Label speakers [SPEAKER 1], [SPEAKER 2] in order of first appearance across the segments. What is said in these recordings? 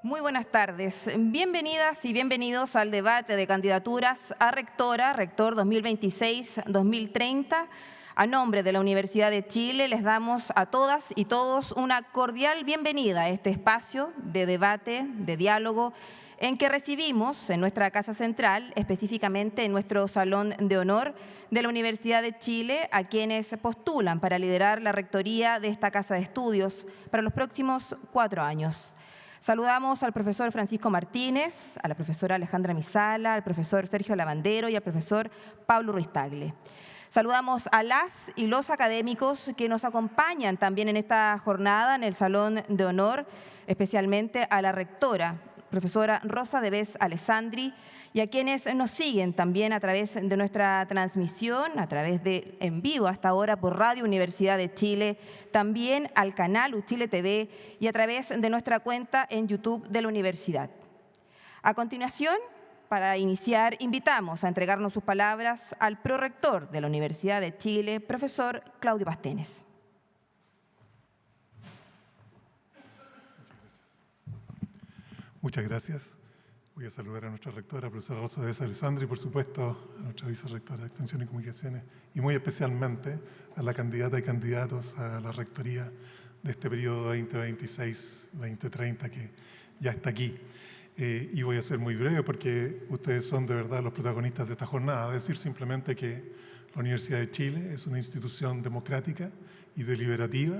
[SPEAKER 1] Muy buenas tardes. Bienvenidas y bienvenidos al debate de candidaturas a rectora, rector 2026-2030. A nombre de la Universidad de Chile les damos a todas y todos una cordial bienvenida a este espacio de debate, de diálogo, en que recibimos en nuestra Casa Central, específicamente en nuestro Salón de Honor de la Universidad de Chile, a quienes postulan para liderar la rectoría de esta Casa de Estudios para los próximos 4 años. Saludamos al profesor Francisco Martínez, a la profesora Alejandra Misala, al profesor Sergio Lavandero y al profesor Pablo Ruiz Tagle. Saludamos a las y los académicos que nos acompañan también en esta jornada en el Salón de Honor, especialmente a la rectora, profesora Rosa Devés Alessandri, y a quienes nos siguen también a través de nuestra transmisión, a través de en vivo hasta ahora por Radio Universidad de Chile, también al canal UChile TV y a través de nuestra cuenta en YouTube de la universidad. A continuación, para iniciar, invitamos a entregarnos sus palabras al prorector de la Universidad de Chile, profesor Claudio Pastenes.
[SPEAKER 2] Muchas gracias. Voy a saludar a nuestra rectora, profesora Rosa Devés Alessandri, y por supuesto a nuestra vicerrectora de Extensión y Comunicaciones, y muy especialmente a la candidata y candidatos a la rectoría de este periodo 2026-2030 que ya está aquí. Y voy a ser muy breve porque ustedes son de verdad los protagonistas de esta jornada. Decir simplemente que la Universidad de Chile es una institución democrática y deliberativa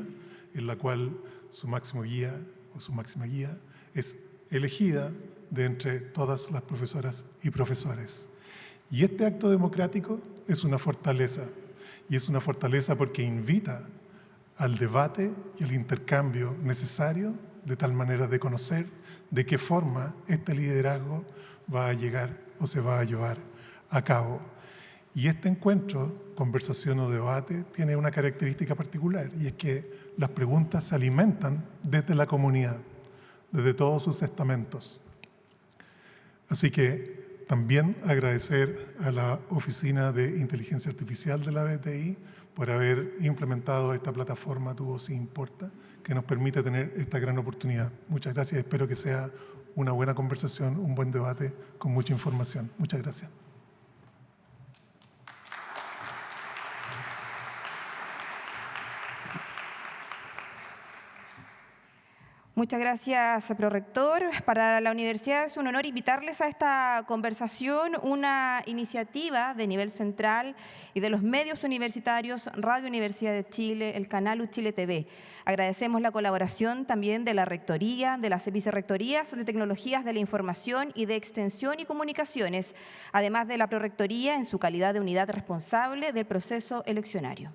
[SPEAKER 2] en la cual su máximo guía o su máxima guía es elegida de entre todas las profesoras y profesores. Y este acto democrático es una fortaleza, y es una fortaleza porque invita al debate y al intercambio necesario de tal manera de conocer de qué forma este liderazgo va a llegar o se va a llevar a cabo. Y este encuentro, conversación o debate, tiene una característica particular, y es que las preguntas se alimentan desde la comunidad, desde todos sus estamentos. Así que también agradecer a la Oficina de Inteligencia Artificial de la BTI por haber implementado esta plataforma Tu Voz Importa, que nos permite tener esta gran oportunidad. Muchas gracias, espero que sea una buena conversación, un buen debate con mucha información. Muchas gracias.
[SPEAKER 1] Muchas gracias, prorector. Para la universidad es un honor invitarles a esta conversación, una iniciativa de nivel central y de los medios universitarios, Radio Universidad de Chile, el canal UChile TV. Agradecemos la colaboración también de la Rectoría, de las vicerrectorías de Tecnologías de la Información y de Extensión y Comunicaciones, además de la prorectoría en su calidad de unidad responsable del proceso eleccionario.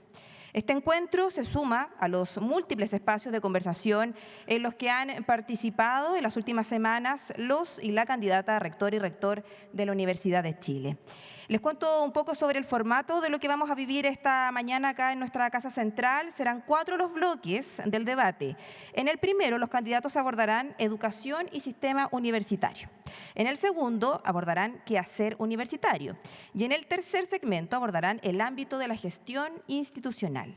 [SPEAKER 1] Este encuentro se suma a los múltiples espacios de conversación en los que han participado en las últimas semanas los y la candidata a rector y rector de la Universidad de Chile. Les cuento un poco sobre el formato de lo que vamos a vivir esta mañana acá en nuestra Casa Central. Serán 4 los bloques del debate. En el primero, los candidatos abordarán educación y sistema universitario. En el segundo, abordarán quehacer universitario. Y en el tercer segmento, abordarán el ámbito de la gestión institucional.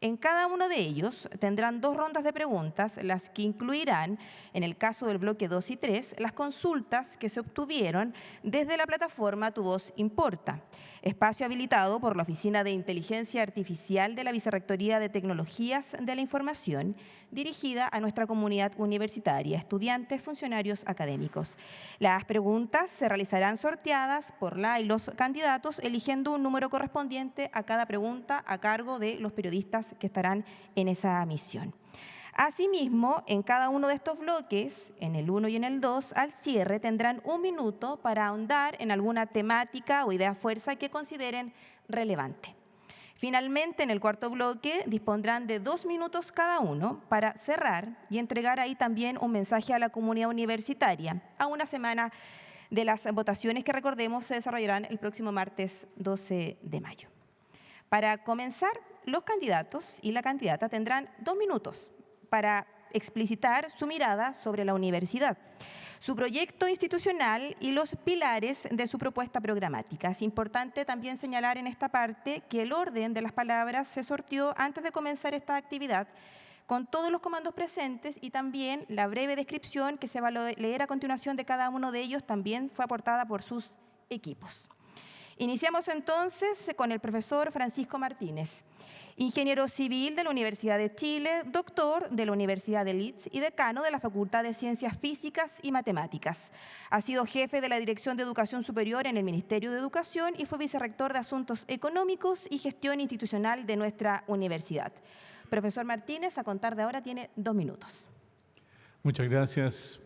[SPEAKER 1] En cada uno de ellos tendrán 2 rondas de preguntas, las que incluirán, en el caso del bloque 2 y 3, las consultas que se obtuvieron desde la plataforma Tu Voz Importa, espacio habilitado por la Oficina de Inteligencia Artificial de la Vicerrectoría de Tecnologías de la Información, dirigida a nuestra comunidad universitaria, estudiantes, funcionarios académicos. Las preguntas se realizarán sorteadas por la y los candidatos, eligiendo un número correspondiente a cada pregunta a cargo de los periodistas que estarán en esa misión. Asimismo, en cada uno de estos bloques, en el 1 y en el 2, al cierre tendrán 1 minuto para ahondar en alguna temática o idea fuerza que consideren relevante. Finalmente, en el cuarto bloque, dispondrán de 2 minutos cada uno para cerrar y entregar ahí también un mensaje a la comunidad universitaria, a una semana de las votaciones que, recordemos, se desarrollarán el próximo martes 12 de mayo. Para comenzar, los candidatos y la candidata tendrán 2 minutos para explicitar su mirada sobre la universidad, su proyecto institucional y los pilares de su propuesta programática. Es importante también señalar en esta parte que el orden de las palabras se sorteó antes de comenzar esta actividad, con todos los comandos presentes, y también la breve descripción que se va a leer a continuación de cada uno de ellos también fue aportada por sus equipos. Iniciamos entonces con el profesor Francisco Martínez, ingeniero civil de la Universidad de Chile, doctor de la Universidad de Leeds y decano de la Facultad de Ciencias Físicas y Matemáticas. Ha sido jefe de la Dirección de Educación Superior en el Ministerio de Educación y fue vicerrector de Asuntos Económicos y Gestión Institucional de nuestra universidad. Profesor Martínez, a contar de ahora tiene 2 minutos.
[SPEAKER 3] Muchas gracias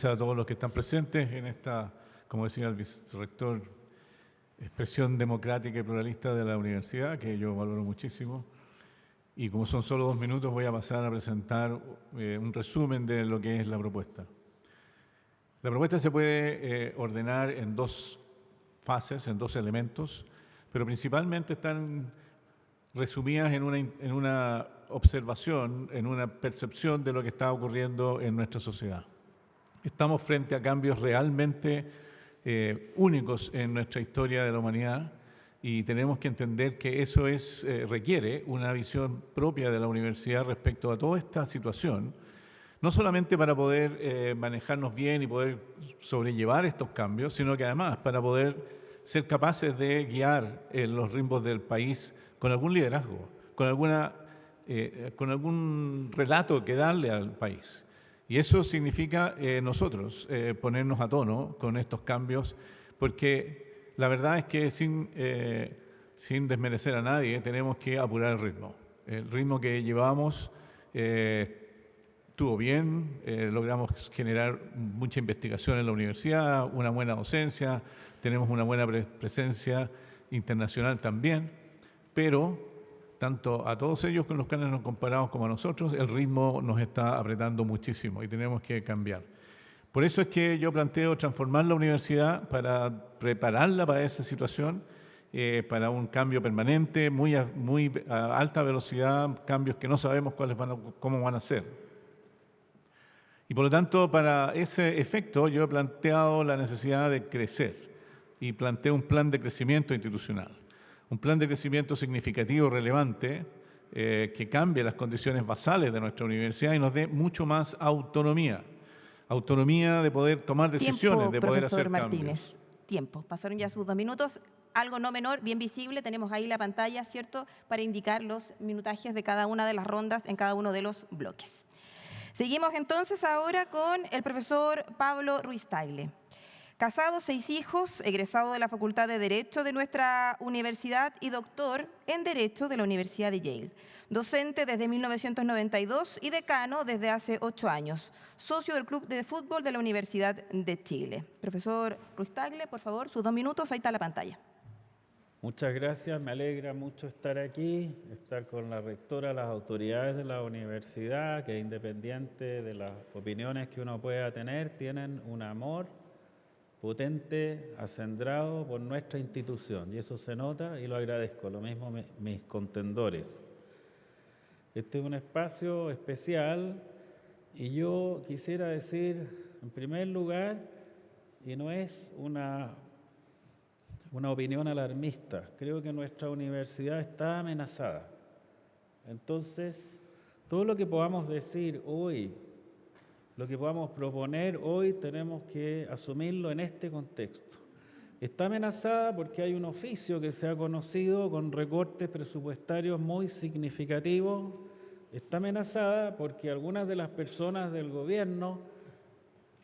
[SPEAKER 3] a todos los que están presentes en esta, como decía el vicerrector, expresión democrática y pluralista de la universidad, que yo valoro muchísimo. Y como son solo 2 minutos, voy a pasar a presentar un resumen de lo que es la propuesta. La propuesta se puede ordenar en 2 fases, en 2 elementos, pero principalmente están resumidas en una observación, en una percepción de lo que está ocurriendo en nuestra sociedad. Estamos frente a cambios realmente únicos en nuestra historia de la humanidad y tenemos que entender que eso requiere una visión propia de la universidad respecto a toda esta situación, no solamente para poder manejarnos bien y poder sobrellevar estos cambios, sino que además para poder ser capaces de guiar los ritmos del país con algún liderazgo, con algún relato que darle al país. Y eso significa nosotros ponernos a tono con estos cambios, porque la verdad es que sin desmerecer a nadie, tenemos que apurar el ritmo. El ritmo que llevamos estuvo bien, logramos generar mucha investigación en la universidad, una buena docencia, tenemos una buena presencia internacional también, pero tanto a todos ellos con los que nos comparamos como a nosotros, el ritmo nos está apretando muchísimo y tenemos que cambiar. Por eso es que yo planteo transformar la universidad para prepararla para esa situación, para un cambio permanente, muy a alta velocidad, cambios que no sabemos cómo van a ser. Y por lo tanto, para ese efecto, yo he planteado la necesidad de crecer y planteo un plan de crecimiento institucional. Un plan de crecimiento significativo, relevante, que cambie las condiciones basales de nuestra universidad y nos dé mucho más autonomía. Autonomía de poder tomar decisiones, de poder hacer
[SPEAKER 1] Martínez.
[SPEAKER 3] cambios.
[SPEAKER 1] Tiempo. Pasaron ya sus 2 minutos. Algo no menor, bien visible, tenemos ahí la pantalla, ¿cierto?, para indicar los minutajes de cada una de las rondas en cada uno de los bloques. Seguimos entonces ahora con el profesor Pablo Ruiz Tagle. Casado, 6 hijos, egresado de la Facultad de Derecho de nuestra universidad y doctor en Derecho de la Universidad de Yale. Docente desde 1992 y decano desde hace 8 años. Socio del Club de Fútbol de la Universidad de Chile. Profesor Ruiz Tagle, por favor, sus 2 minutos, ahí está la pantalla.
[SPEAKER 4] Muchas gracias, me alegra mucho estar aquí, estar con la rectora, las autoridades de la universidad, que independiente de las opiniones que uno pueda tener, tienen un amor potente, acendrado por nuestra institución, y eso se nota y lo agradezco, lo mismo mis contendores. Este es un espacio especial y yo quisiera decir, en primer lugar, y no es una opinión alarmista, creo que nuestra universidad está amenazada. Entonces, todo lo que podamos decir hoy, lo que podamos proponer hoy, tenemos que asumirlo en este contexto. Está amenazada porque hay un oficio que se ha conocido con recortes presupuestarios muy significativos. Está amenazada porque algunas de las personas del gobierno,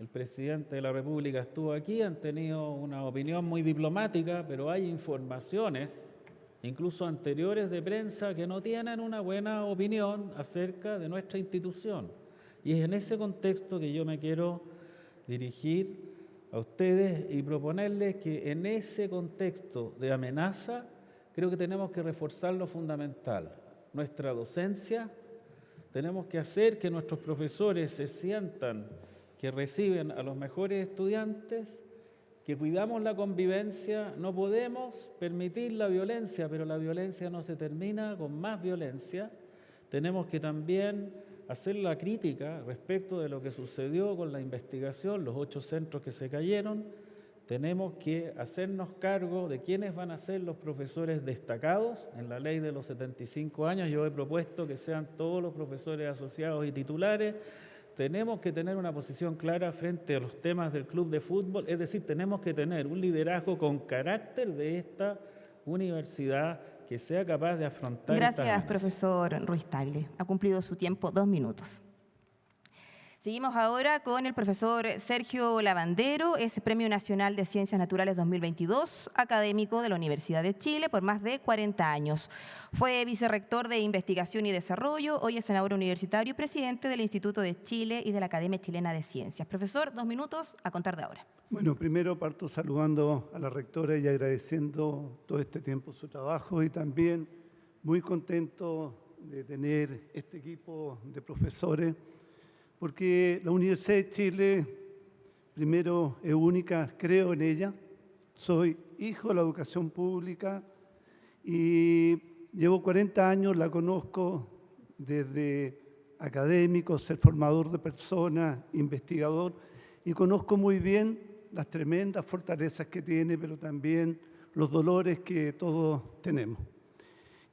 [SPEAKER 4] el presidente de la República estuvo aquí, han tenido una opinión muy diplomática, pero hay informaciones, incluso anteriores de prensa, que no tienen una buena opinión acerca de nuestra institución. Y es en ese contexto que yo me quiero dirigir a ustedes y proponerles que en ese contexto de amenaza creo que tenemos que reforzar lo fundamental, nuestra docencia. Tenemos que hacer que nuestros profesores se sientan que reciben a los mejores estudiantes, que cuidamos la convivencia. No podemos permitir la violencia, pero la violencia no se termina con más violencia. Tenemos que también hacer la crítica respecto de lo que sucedió con la investigación, los 8 centros que se cayeron, tenemos que hacernos cargo de quiénes van a ser los profesores destacados. En la ley de los 75 años yo he propuesto que sean todos los profesores asociados y titulares. Tenemos que tener una posición clara frente a los temas del club de fútbol, es decir, tenemos que tener un liderazgo con carácter de esta universidad que sea capaz de afrontar estas
[SPEAKER 1] Gracias,
[SPEAKER 4] amenazas.
[SPEAKER 1] profesor Ruiz Tagle. Ha cumplido su tiempo, 2 minutos. Seguimos ahora con el profesor Sergio Lavandero, es Premio Nacional de Ciencias Naturales 2022, académico de la Universidad de Chile por más de 40 años. Fue vicerrector de Investigación y Desarrollo, hoy es senador universitario y presidente del Instituto de Chile y de la Academia Chilena de Ciencias. Profesor, 2 minutos a contar de ahora.
[SPEAKER 5] Bueno, primero parto saludando a la rectora y agradeciendo todo este tiempo su trabajo y también muy contento de tener este equipo de profesores, porque la Universidad de Chile, primero, es única, creo en ella, soy hijo de la educación pública y llevo 40 años, la conozco desde académico, ser formador de personas, investigador, y conozco muy bien las tremendas fortalezas que tiene, pero también los dolores que todos tenemos.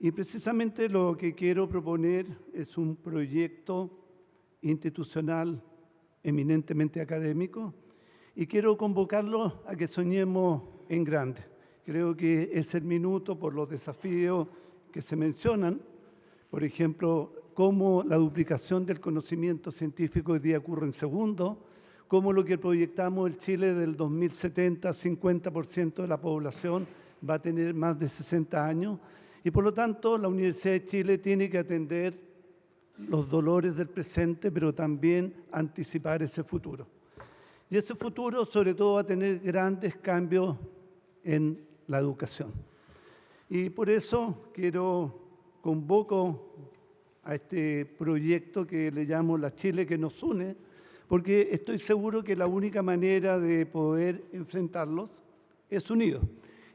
[SPEAKER 5] Y precisamente lo que quiero proponer es un proyecto institucional eminentemente académico y quiero convocarlos a que soñemos en grande. Creo que es el minuto por los desafíos que se mencionan, por ejemplo, cómo la duplicación del conocimiento científico hoy día ocurre en segundos, cómo lo que proyectamos el Chile del 2070, 50% de la población va a tener más de 60 años y por lo tanto la Universidad de Chile tiene que atender los dolores del presente, pero también anticipar ese futuro. Y ese futuro, sobre todo, va a tener grandes cambios en la educación. Y por eso convoco a este proyecto que le llamo La Chile que nos une, porque estoy seguro que la única manera de poder enfrentarlos es unidos.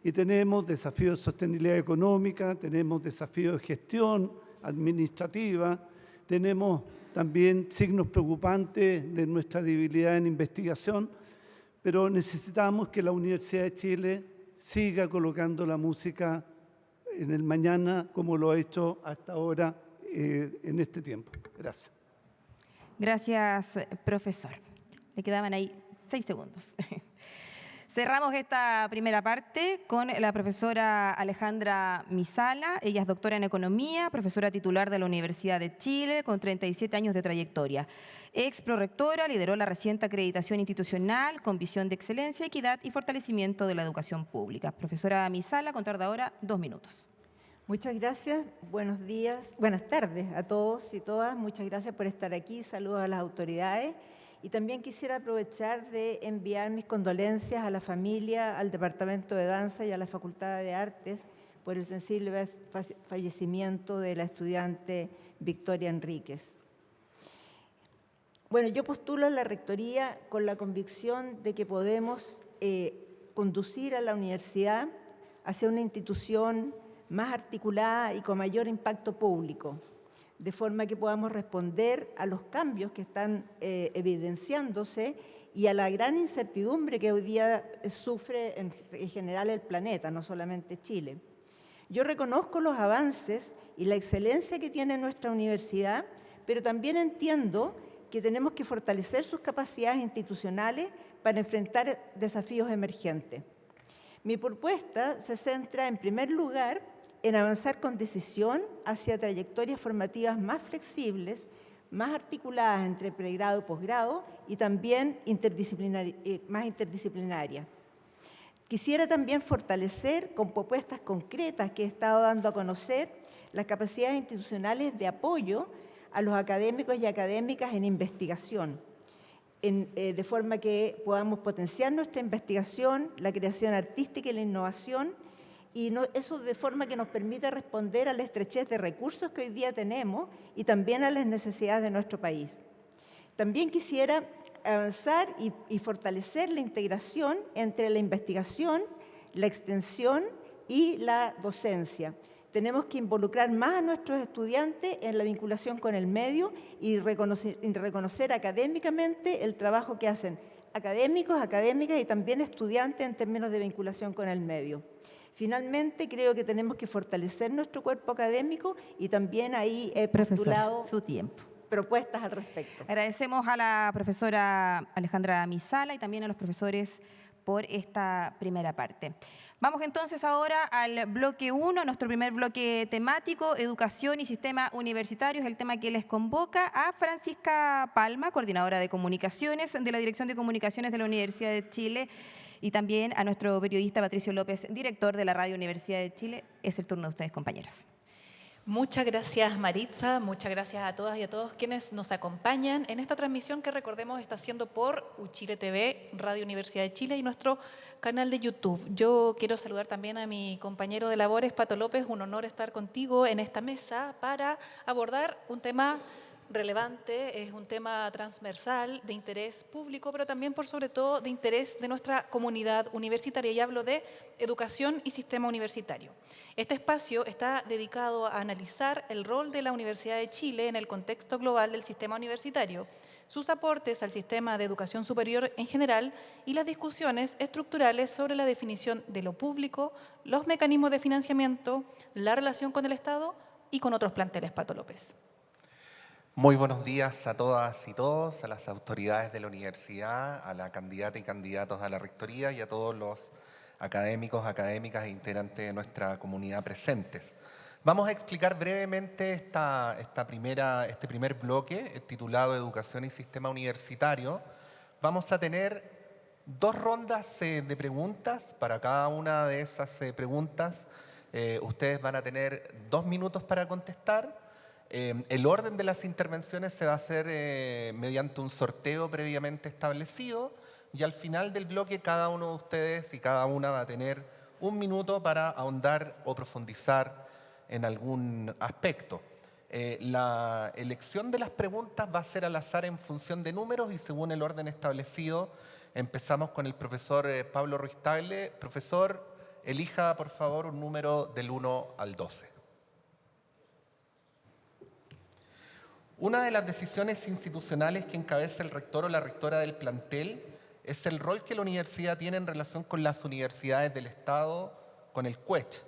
[SPEAKER 5] Y tenemos desafíos de sostenibilidad económica, tenemos desafíos de gestión administrativa, tenemos también signos preocupantes de nuestra debilidad en investigación, pero necesitamos que la Universidad de Chile siga colocando la música en el mañana como lo ha hecho hasta ahora en este tiempo. Gracias.
[SPEAKER 1] Gracias, profesor. Le quedaban ahí 6 segundos. Cerramos esta primera parte con la profesora Alejandra Misala. Ella es doctora en Economía, profesora titular de la Universidad de Chile, con 37 años de trayectoria. Ex prorectora, lideró la reciente acreditación institucional con visión de excelencia, equidad y fortalecimiento de la educación pública. Profesora Misala, a contar de ahora 2 minutos.
[SPEAKER 6] Muchas gracias, buenos días, buenas tardes a todos y todas. Muchas gracias por estar aquí, saludos a las autoridades. Y también quisiera aprovechar de enviar mis condolencias a la familia, al Departamento de Danza y a la Facultad de Artes por el sensible fallecimiento de la estudiante Victoria Enríquez. Bueno, yo postulo a la Rectoría con la convicción de que podemos conducir a la universidad hacia una institución más articulada y con mayor impacto público, de forma que podamos responder a los cambios que están evidenciándose y a la gran incertidumbre que hoy día sufre en general el planeta, no solamente Chile. Yo reconozco los avances y la excelencia que tiene nuestra universidad, pero también entiendo que tenemos que fortalecer sus capacidades institucionales para enfrentar desafíos emergentes. Mi propuesta se centra, en primer lugar, en avanzar con decisión hacia trayectorias formativas más flexibles, más articuladas entre pregrado y posgrado y también más interdisciplinarias. Quisiera también fortalecer con propuestas concretas que he estado dando a conocer las capacidades institucionales de apoyo a los académicos y académicas en investigación, de forma que podamos potenciar nuestra investigación, la creación artística y la innovación, y eso de forma que nos permita responder a la estrechez de recursos que hoy día tenemos y también a las necesidades de nuestro país. También quisiera avanzar y fortalecer la integración entre la investigación, la extensión y la docencia. Tenemos que involucrar más a nuestros estudiantes en la vinculación con el medio y reconocer académicamente el trabajo que hacen académicos, académicas y también estudiantes en términos de vinculación con el medio. Finalmente, creo que tenemos que fortalecer nuestro cuerpo académico y también ahí he postulado
[SPEAKER 1] Profesora, su tiempo.
[SPEAKER 6] propuestas al respecto.
[SPEAKER 1] Agradecemos a la profesora Alejandra Misala y también a los profesores por esta primera parte. Vamos entonces ahora al bloque 1, nuestro primer bloque temático, educación y sistema universitario, es el tema que les convoca a Francisca Palma, coordinadora de comunicaciones de la Dirección de Comunicaciones de la Universidad de Chile, y también a nuestro periodista Patricio López, director de la Radio Universidad de Chile. Es el turno de ustedes, compañeros.
[SPEAKER 7] Muchas gracias, Maritza. Muchas gracias a todas y a todos quienes nos acompañan en esta transmisión que, recordemos, está haciendo por Uchile TV, Radio Universidad de Chile y nuestro canal de YouTube. Yo quiero saludar también a mi compañero de labores, Pato López. Un honor estar contigo en esta mesa para abordar un tema relevante, es un tema transversal de interés público, pero también por sobre todo de interés de nuestra comunidad universitaria, y hablo de educación y sistema universitario. Este espacio está dedicado a analizar el rol de la Universidad de Chile en el contexto global del sistema universitario, sus aportes al sistema de educación superior en general y las discusiones estructurales sobre la definición de lo público, los mecanismos de financiamiento, la relación con el Estado y con otros planteles. Pato López.
[SPEAKER 8] Muy buenos días a todas y todos, a las autoridades de la universidad, a la candidata y candidatos a la rectoría y a todos los académicos, académicas e integrantes de nuestra comunidad presentes. Vamos a explicar brevemente este primer bloque titulado Educación y Sistema Universitario. Vamos a tener 2 rondas de preguntas. Para cada una de esas preguntas ustedes van a tener 2 minutos para contestar. El orden de las intervenciones se va a hacer mediante un sorteo previamente establecido y al final del bloque cada uno de ustedes y cada una va a tener 1 minuto para ahondar o profundizar en algún aspecto. La elección de las preguntas va a ser al azar en función de números y según el orden establecido. Empezamos con el profesor Pablo Ruiz-Tagle. Profesor, elija por favor un número del 1 al 12. Una de las decisiones institucionales que encabeza el rector o la rectora del plantel es el rol que la universidad tiene en relación con las universidades del Estado, con el CUECH.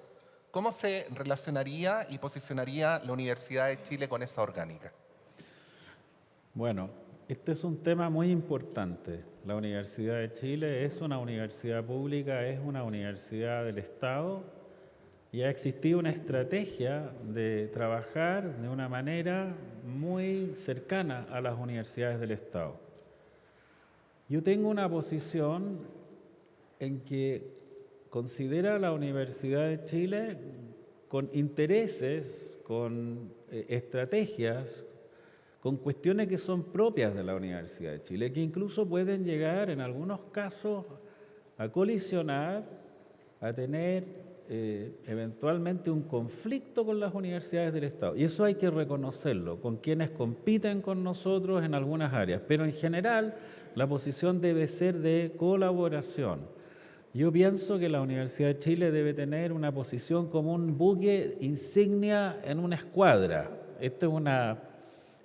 [SPEAKER 8] ¿Cómo se relacionaría y posicionaría la Universidad de Chile con esa orgánica?
[SPEAKER 4] Bueno, este es un tema muy importante. La Universidad de Chile es una universidad pública, es una universidad del Estado y ha existido una estrategia de trabajar de una manera muy cercana a las universidades del Estado. Yo tengo una posición en que considera a la Universidad de Chile con intereses, con estrategias, con cuestiones que son propias de la Universidad de Chile, que incluso pueden llegar en algunos casos a colisionar, a tener eventualmente un conflicto con las universidades del Estado. Y eso hay que reconocerlo, con quienes compiten con nosotros en algunas áreas. Pero en general, la posición debe ser de colaboración. Yo pienso que la Universidad de Chile debe tener una posición como un buque insignia en una escuadra. Esto es una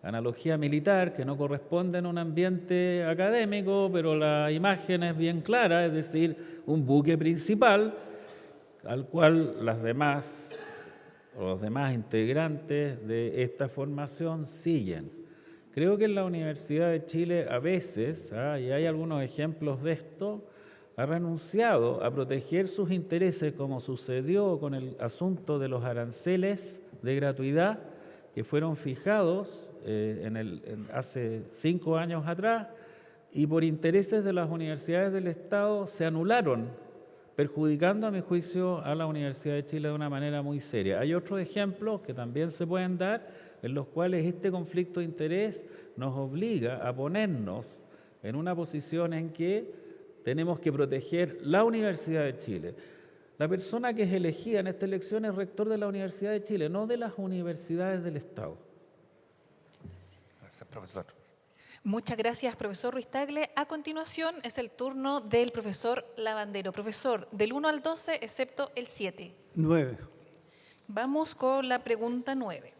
[SPEAKER 4] analogía militar que no corresponde en un ambiente académico, pero la imagen es bien clara, es decir, un buque principal al cual los demás integrantes de esta formación siguen. Creo que en la Universidad de Chile a veces, y hay algunos ejemplos de esto, ha renunciado a proteger sus intereses, como sucedió con el asunto de los aranceles de gratuidad que fueron fijados hace 5 años atrás y por intereses de las universidades del Estado se anularon, perjudicando, a mi juicio, a la Universidad de Chile de una manera muy seria. Hay otros ejemplos que también se pueden dar en los cuales este conflicto de interés nos obliga a ponernos en una posición en que tenemos que proteger la Universidad de Chile. La persona que es elegida en esta elección es rector de la Universidad de Chile, no de las universidades del Estado.
[SPEAKER 8] Gracias, profesor.
[SPEAKER 7] Muchas gracias, profesor Ruiz-Tagle. A continuación es el turno del profesor Lavandero. Profesor, del 1 al 12, excepto el 7.
[SPEAKER 5] 9.
[SPEAKER 7] Vamos con la pregunta 9.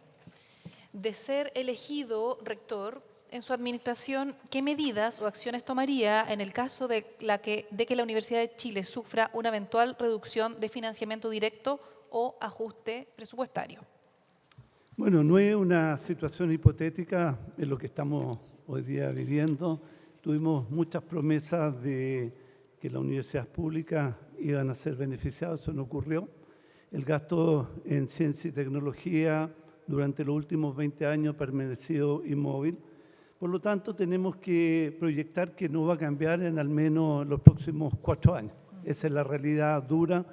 [SPEAKER 7] De ser elegido rector, en su administración, ¿qué medidas o acciones tomaría en el caso de que la Universidad de Chile sufra una eventual reducción de financiamiento directo o ajuste presupuestario?
[SPEAKER 5] Bueno, no es una situación hipotética en lo que estamos hoy día viviendo. Tuvimos muchas promesas de que las universidades públicas iban a ser beneficiadas, eso no ocurrió. El gasto en ciencia y tecnología durante los últimos 20 años ha permanecido inmóvil. Por lo tanto, tenemos que proyectar que no va a cambiar en al menos los próximos 4 años. Esa es la realidad dura.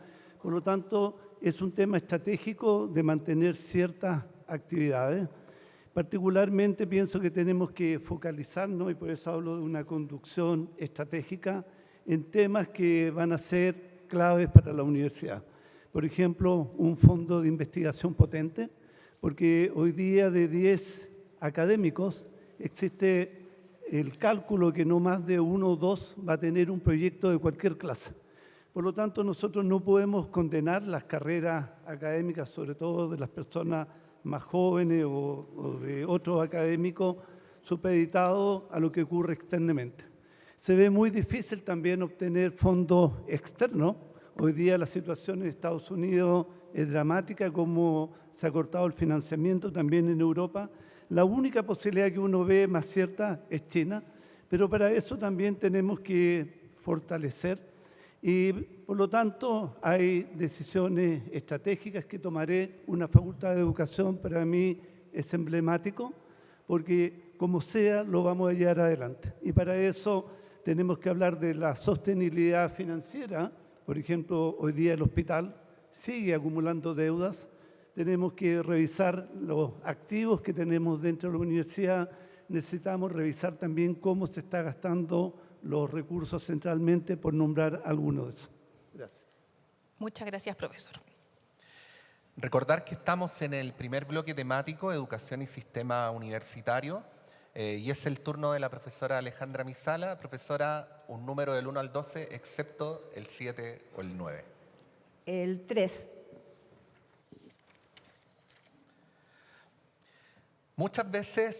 [SPEAKER 5] Por lo tanto, es un tema estratégico de mantener ciertas actividades. Particularmente pienso que tenemos que focalizarnos, y por eso hablo de una conducción estratégica, en temas que van a ser claves para la universidad. Por ejemplo, un fondo de investigación potente, porque hoy día de 10 académicos existe el cálculo que no más de 1 o 2 va a tener un proyecto de cualquier clase. Por lo tanto, nosotros no podemos condenar las carreras académicas, sobre todo de las personas más jóvenes o de otros académicos supeditados a lo que ocurre externamente. Se ve muy difícil también obtener fondos externos. Hoy día la situación en Estados Unidos es dramática, como se ha cortado el financiamiento también en Europa. La única posibilidad que uno ve más cierta es China, pero para eso también tenemos que fortalecer y por lo tanto hay decisiones estratégicas que tomaré. Una facultad de educación para mí es emblemático porque como sea lo vamos a llevar adelante y para eso tenemos que hablar de la sostenibilidad financiera. Por ejemplo, hoy día el hospital sigue acumulando deudas. Tenemos que revisar los activos que tenemos dentro de la universidad. Necesitamos revisar también cómo se está gastando los recursos centralmente, por nombrar algunos de esos. Gracias.
[SPEAKER 7] Muchas gracias, profesor.
[SPEAKER 8] Recordar que estamos en el primer bloque temático, Educación y Sistema Universitario, y es el turno de la profesora Alejandra Misala. Profesora, un número del 1 al 12, excepto el 7 o el 9.
[SPEAKER 6] El 3.
[SPEAKER 8] Muchas veces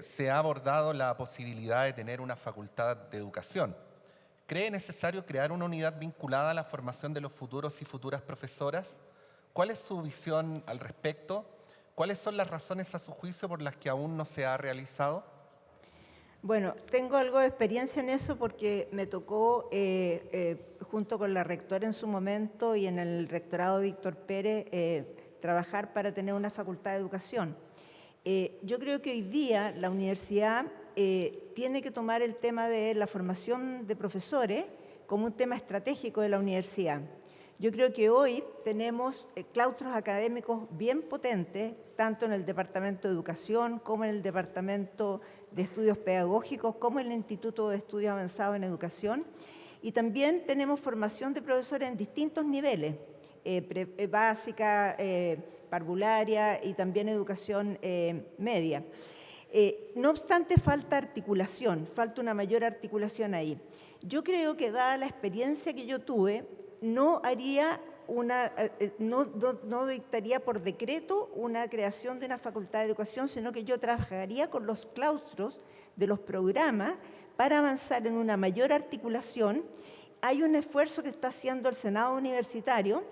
[SPEAKER 8] se ha abordado la posibilidad de tener una facultad de educación. ¿Cree necesario crear una unidad vinculada a la formación de los futuros y futuras profesoras? ¿Cuál es su visión al respecto? ¿Cuáles son las razones a su juicio por las que aún no se ha realizado?
[SPEAKER 6] Bueno, tengo algo de experiencia en eso porque me tocó, junto con la rectora en su momento y en el rectorado Víctor Pérez, trabajar para tener una facultad de educación. Yo creo que hoy día la universidad tiene que tomar el tema de la formación de profesores como un tema estratégico de la universidad. Yo creo que hoy tenemos claustros académicos bien potentes, tanto en el Departamento de Educación como en el Departamento de Estudios Pedagógicos, como en el Instituto de Estudios Avanzados en Educación. Y también tenemos formación de profesores en distintos niveles, básica, parvularia y también educación media. No obstante, falta articulación, falta una mayor articulación ahí. Yo creo que dada la experiencia que yo tuve, no dictaría por decreto una creación de una facultad de educación, sino que yo trabajaría con los claustros de los programas para avanzar en una mayor articulación. Hay un esfuerzo que está haciendo el Senado Universitario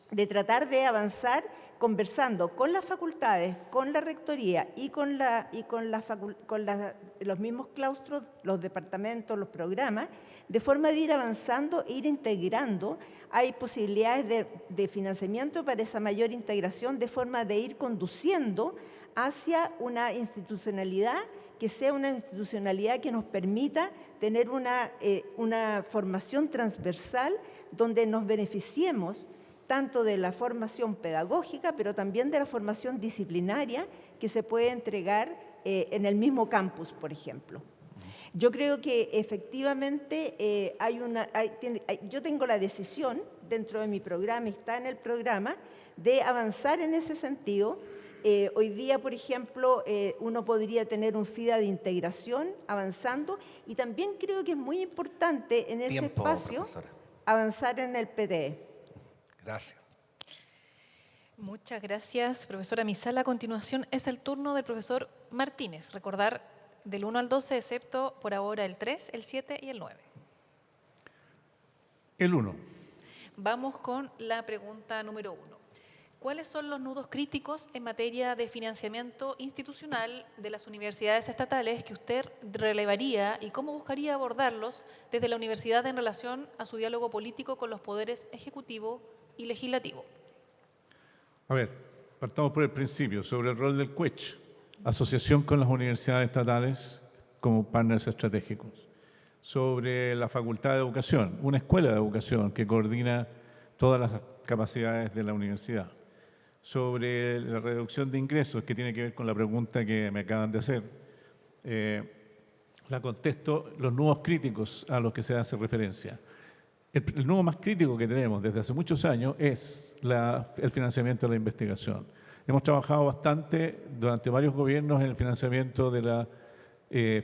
[SPEAKER 6] de tratar de avanzar conversando con las facultades, con la rectoría y con los mismos claustros, los departamentos, los programas, de forma de ir avanzando e ir integrando. Hay posibilidades de financiamiento para esa mayor integración, de forma de ir conduciendo hacia una institucionalidad que sea una institucionalidad que nos permita tener una formación transversal donde nos beneficiemos tanto de la formación pedagógica, pero también de la formación disciplinaria que se puede entregar en el mismo campus, por ejemplo. Yo creo que efectivamente yo tengo la decisión dentro de mi programa, y está en el programa, de avanzar en ese sentido. Hoy día, por ejemplo, uno podría tener un FIDA de integración avanzando, y también creo que es muy importante en ese espacio, profesora, avanzar en el PTE.
[SPEAKER 8] Gracias.
[SPEAKER 7] Muchas gracias, profesora Misala. A continuación es el turno del profesor Martínez. Recordar del 1 al 12, excepto por ahora el 3, el 7 y el 9.
[SPEAKER 3] El 1.
[SPEAKER 7] Vamos con la pregunta número 1. ¿Cuáles son los nudos críticos en materia de financiamiento institucional de las universidades estatales que usted relevaría y cómo buscaría abordarlos desde la universidad en relación a su diálogo político con los poderes ejecutivo y legislativo?
[SPEAKER 3] A ver, partamos por el principio, sobre el rol del CUECH, asociación con las universidades estatales como partners estratégicos. Sobre la Facultad de Educación, una escuela de educación que coordina todas las capacidades de la universidad. Sobre la reducción de ingresos, que tiene que ver con la pregunta que me acaban de hacer, la contesto los nudos críticos a los que se hace referencia. El nudo más crítico que tenemos desde hace muchos años es el financiamiento de la investigación. Hemos trabajado bastante durante varios gobiernos en el financiamiento de la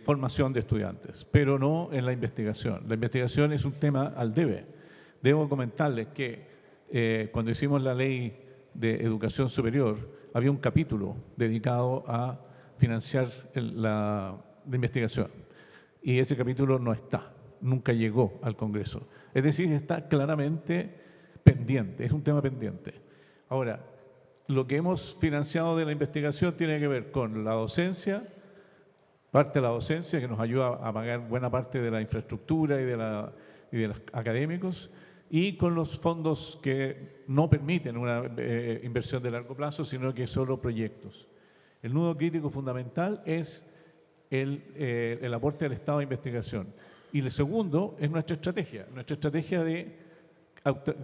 [SPEAKER 3] formación de estudiantes, pero no en la investigación. La investigación es un tema al debe. Debo comentarles que cuando hicimos la ley de educación superior, había un capítulo dedicado a financiar la investigación. Y ese capítulo no está, nunca llegó al Congreso. Es decir, está claramente pendiente, es un tema pendiente. Ahora, lo que hemos financiado de la investigación tiene que ver con la docencia, parte de la docencia que nos ayuda a pagar buena parte de la infraestructura y de los académicos, y con los fondos que no permiten una inversión de largo plazo, sino que solo proyectos. El nudo crítico fundamental es el aporte del Estado a investigación. Y el segundo es nuestra estrategia de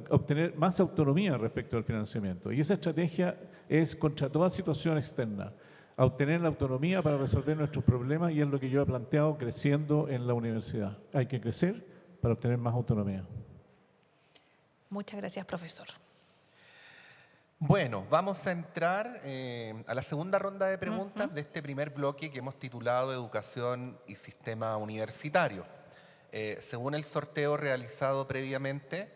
[SPEAKER 3] obtener más autonomía respecto al financiamiento. Y esa estrategia es contra toda situación externa, a obtener la autonomía para resolver nuestros problemas, y es lo que yo he planteado creciendo en la universidad. Hay que crecer para obtener más autonomía.
[SPEAKER 7] Muchas gracias, profesor.
[SPEAKER 8] Bueno, vamos a entrar a la segunda ronda de preguntas de este primer bloque que hemos titulado Educación y Sistema Universitario. Según el sorteo realizado previamente,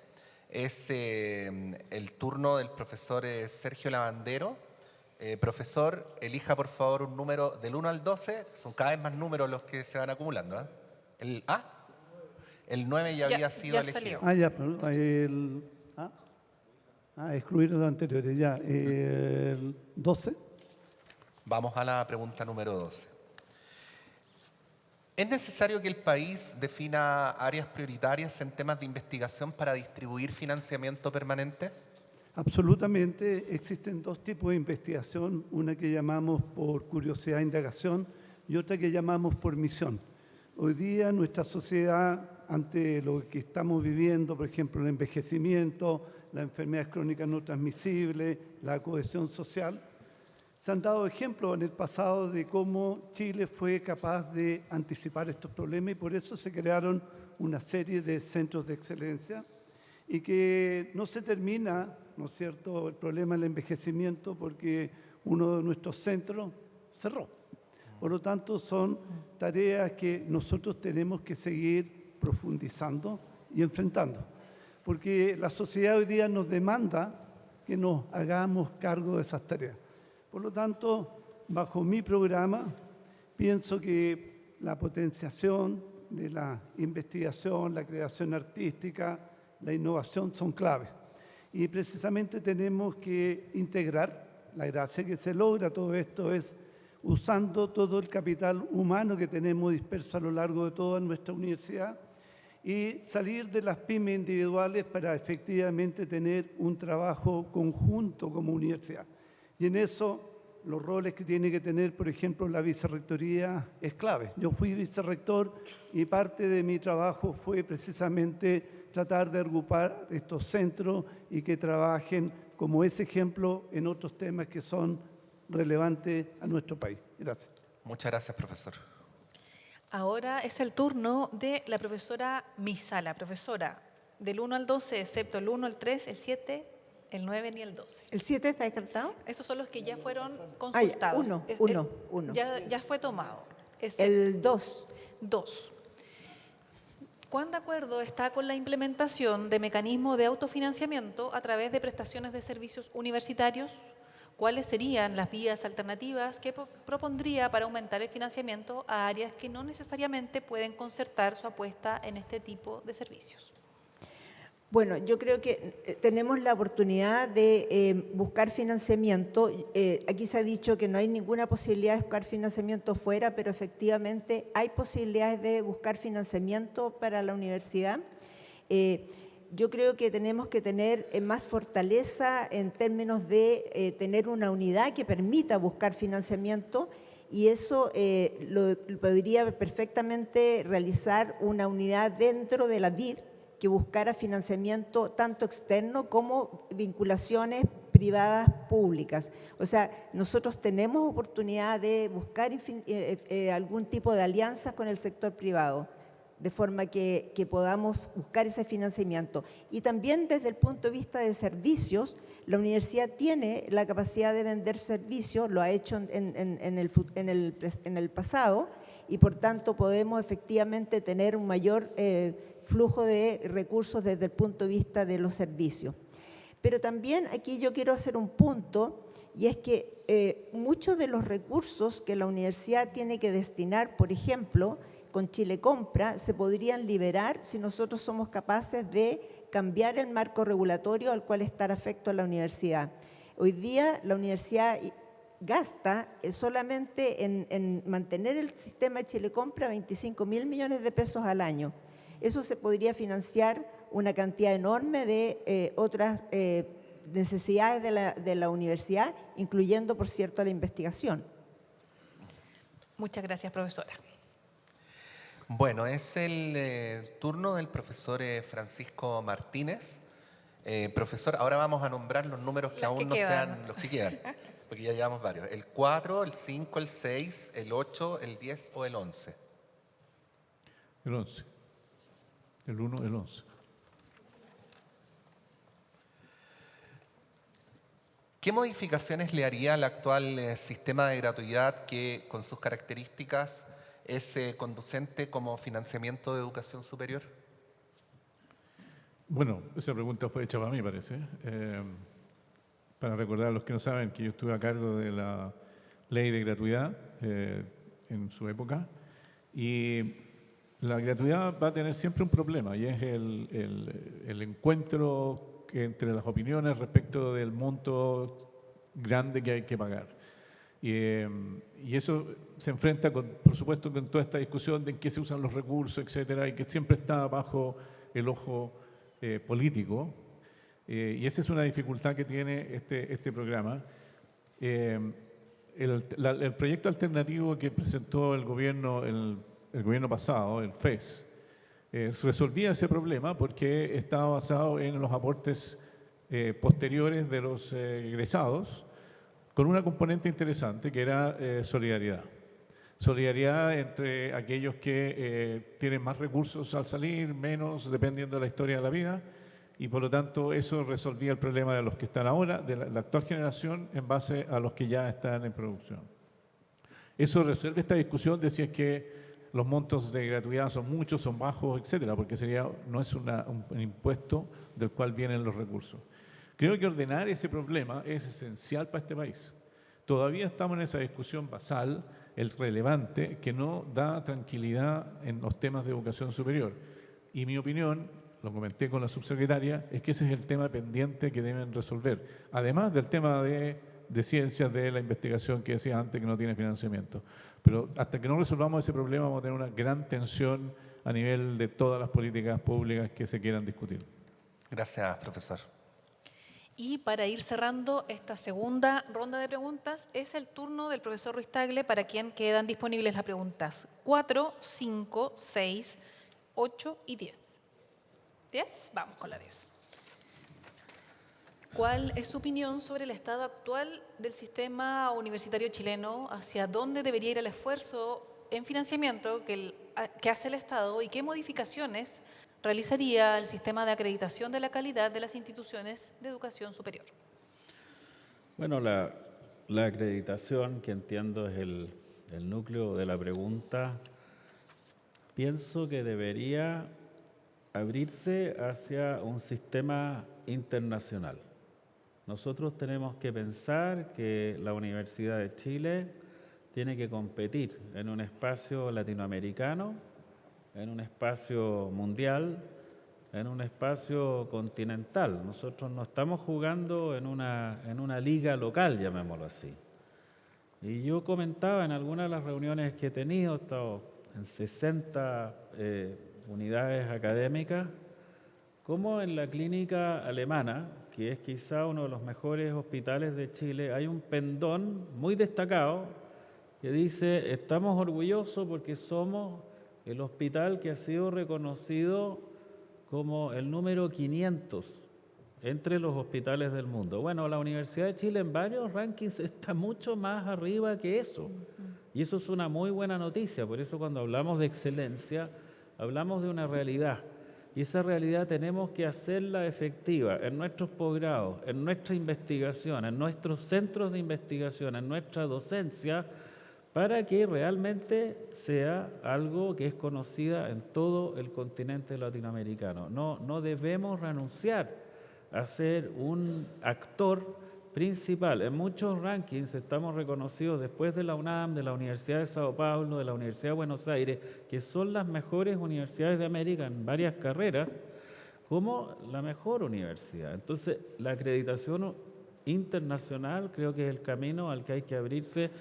[SPEAKER 8] es el turno del profesor Sergio Lavandero. Profesor, elija por favor un número del 1 al 12, son cada vez más números los que se van acumulando. El 9 ya había sido elegido.
[SPEAKER 5] Perdón. Excluir los anteriores, ya. El 12.
[SPEAKER 8] Vamos a la pregunta número 12. ¿Es necesario que el país defina áreas prioritarias en temas de investigación para distribuir financiamiento permanente?
[SPEAKER 5] Absolutamente. Existen dos tipos de investigación, una que llamamos por curiosidad e indagación y otra que llamamos por misión. Hoy día nuestra sociedad, ante lo que estamos viviendo, por ejemplo, el envejecimiento, las enfermedades crónicas no transmisibles, la cohesión social, se han dado ejemplos en el pasado de cómo Chile fue capaz de anticipar estos problemas, y por eso se crearon una serie de centros de excelencia, y que no se termina, ¿no es cierto?, el problema del envejecimiento porque uno de nuestros centros cerró. Por lo tanto, son tareas que nosotros tenemos que seguir profundizando y enfrentando, porque la sociedad hoy día nos demanda que nos hagamos cargo de esas tareas. Por lo tanto, bajo mi programa, pienso que la potenciación de la investigación, la creación artística, la innovación son claves. Y precisamente tenemos que integrar, la gracia que se logra todo esto es usando todo el capital humano que tenemos disperso a lo largo de toda nuestra universidad, y salir de las pymes individuales para efectivamente tener un trabajo conjunto como universidad. Y en eso los roles que tiene que tener, por ejemplo, la vicerrectoría es clave. Yo fui vicerrector y parte de mi trabajo fue precisamente tratar de agrupar estos centros y que trabajen como ese ejemplo en otros temas que son relevantes a nuestro país. Gracias.
[SPEAKER 8] Muchas gracias, profesor.
[SPEAKER 7] Ahora es el turno de la profesora Misala. Profesora, del 1 al 12, excepto el 1, el 3, el 7, el 9 ni el 12.
[SPEAKER 6] ¿El 7 está descartado?
[SPEAKER 7] Esos son los que ya fueron consultados.
[SPEAKER 6] Uno.
[SPEAKER 7] Ya fue tomado.
[SPEAKER 6] El 2.
[SPEAKER 7] 2. ¿Cuán de acuerdo está con la implementación de mecanismos de autofinanciamiento a través de prestaciones de servicios universitarios? ¿cuáles serían las vías alternativas que propondría para aumentar el financiamiento a áreas que no necesariamente pueden concertar su apuesta en este tipo de servicios?
[SPEAKER 6] Bueno, yo creo que tenemos la oportunidad de buscar financiamiento. Aquí se ha dicho que no hay ninguna posibilidad de buscar financiamiento fuera, pero efectivamente hay posibilidades de buscar financiamiento para la universidad. Yo creo que tenemos que tener más fortaleza en términos de tener una unidad que permita buscar financiamiento, y eso lo podría perfectamente realizar una unidad dentro de la BID que buscara financiamiento tanto externo como vinculaciones privadas públicas. O sea, nosotros tenemos oportunidad de buscar algún tipo de alianzas con el sector privado, de forma que podamos buscar ese financiamiento. Y también desde el punto de vista de servicios, la universidad tiene la capacidad de vender servicios, lo ha hecho en el pasado, y por tanto podemos efectivamente tener un mayor flujo de recursos desde el punto de vista de los servicios. Pero también aquí yo quiero hacer un punto, y es que muchos de los recursos que la universidad tiene que destinar, por ejemplo, con Chile Compra, se podrían liberar si nosotros somos capaces de cambiar el marco regulatorio al cual está afecto a la universidad. Hoy día la universidad gasta solamente en mantener el sistema de Chile Compra 25.000 millones de pesos al año. Eso se podría financiar una cantidad enorme de otras necesidades de la universidad, incluyendo, por cierto, la investigación.
[SPEAKER 7] Muchas gracias, profesora.
[SPEAKER 8] Bueno, es el turno del profesor Francisco Martínez. Profesor, ahora vamos a nombrar los números que aún no sean los que quedan, porque ya llevamos varios. El 4, el 5, el 6, el 8, el 10 o el 11.
[SPEAKER 3] El 11. El 1, el 11.
[SPEAKER 8] ¿Qué modificaciones le haría al actual sistema de gratuidad que, con sus características, es conducente como financiamiento de educación superior?
[SPEAKER 3] Bueno, esa pregunta fue hecha para mí, parece. Para recordar a los que no saben que yo estuve a cargo de la ley de gratuidad en su época, y la gratuidad va a tener siempre un problema, y es el encuentro entre las opiniones respecto del monto grande que hay que pagar. Y eso se enfrenta, por supuesto, con toda esta discusión de en qué se usan los recursos, etcétera, y que siempre está bajo el ojo político. Y esa es una dificultad que tiene este programa. El proyecto alternativo que presentó el gobierno pasado, el FES, resolvía ese problema porque estaba basado en los aportes posteriores de los egresados, con una componente interesante que era solidaridad. Solidaridad entre aquellos que tienen más recursos al salir, menos, dependiendo de la historia de la vida, y por lo tanto eso resolvía el problema de los que están ahora, de la actual generación, en base a los que ya están en producción. Eso resuelve esta discusión de si es que los montos de gratuidad son muchos, son bajos, etcétera, porque no es un impuesto del cual vienen los recursos. Creo que ordenar ese problema es esencial para este país. Todavía estamos en esa discusión basal, el relevante, que no da tranquilidad en los temas de educación superior. Y mi opinión, lo comenté con la subsecretaria, es que ese es el tema pendiente que deben resolver. Además del tema de ciencias, de la investigación que decía antes que no tiene financiamiento. Pero hasta que no resolvamos ese problema vamos a tener una gran tensión a nivel de todas las políticas públicas que se quieran discutir.
[SPEAKER 8] Gracias, profesor.
[SPEAKER 7] Y para ir cerrando esta segunda ronda de preguntas, es el turno del profesor Ruiz Tagle, para quien quedan disponibles las preguntas 4, 5, 6, 8 y 10. ¿10? Vamos con la 10. ¿Cuál es su opinión sobre el estado actual del sistema universitario chileno? ¿Hacia dónde debería ir el esfuerzo en financiamiento que hace el Estado, y qué modificaciones realizaría el sistema de acreditación de la calidad de las instituciones de educación superior?
[SPEAKER 4] Bueno, la acreditación, que entiendo es el núcleo de la pregunta, pienso que debería abrirse hacia un sistema internacional. Nosotros tenemos que pensar que la Universidad de Chile tiene que competir en un espacio latinoamericano, en un espacio mundial, en un espacio continental. Nosotros no estamos jugando en una liga local, llamémoslo así. Y yo comentaba en algunas de las reuniones que he tenido, he estado en 60 unidades académicas, como en la clínica alemana, que es quizá uno de los mejores hospitales de Chile, hay un pendón muy destacado que dice: estamos orgullosos porque somos el hospital que ha sido reconocido como el número 500 entre los hospitales del mundo. Bueno, la Universidad de Chile en varios rankings está mucho más arriba que eso. Y eso es una muy buena noticia. Por eso cuando hablamos de excelencia, hablamos de una realidad. Y esa realidad tenemos que hacerla efectiva en nuestros posgrados, en nuestra investigación, en nuestros centros de investigación, en nuestra docencia, para que realmente sea algo que es conocida en todo el continente latinoamericano. No debemos renunciar a ser un actor principal. En muchos rankings estamos reconocidos después de la UNAM, de la Universidad de Sao Paulo, de la Universidad de Buenos Aires, que son las mejores universidades de América en varias carreras, como la mejor universidad. Entonces, la acreditación internacional creo que es el camino al que hay que abrirse.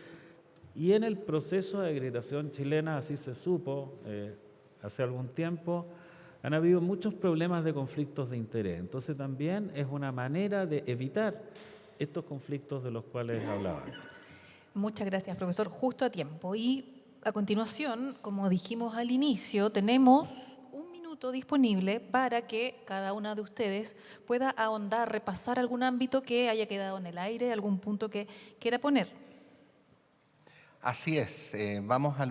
[SPEAKER 4] Y en el proceso de acreditación chilena, así se supo hace algún tiempo, han habido muchos problemas de conflictos de interés. Entonces también es una manera de evitar estos conflictos de los cuales hablaba.
[SPEAKER 7] Muchas gracias, profesor. Justo a tiempo. Y a continuación, como dijimos al inicio, tenemos un minuto disponible para que cada una de ustedes pueda ahondar, repasar algún ámbito que haya quedado en el aire, algún punto que quiera poner.
[SPEAKER 8] Así es, vamos al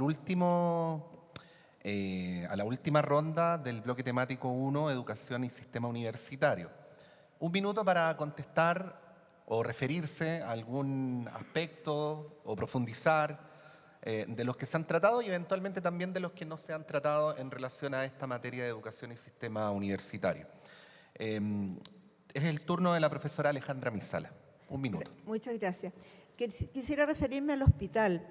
[SPEAKER 8] a la última ronda del bloque temático 1, Educación y Sistema Universitario. Un minuto para contestar o referirse a algún aspecto o profundizar de los que se han tratado y eventualmente también de los que no se han tratado en relación a esta materia de educación y sistema universitario. Es el turno de la profesora Alejandra Misala. Un minuto.
[SPEAKER 6] Muchas gracias. Quisiera referirme al hospital.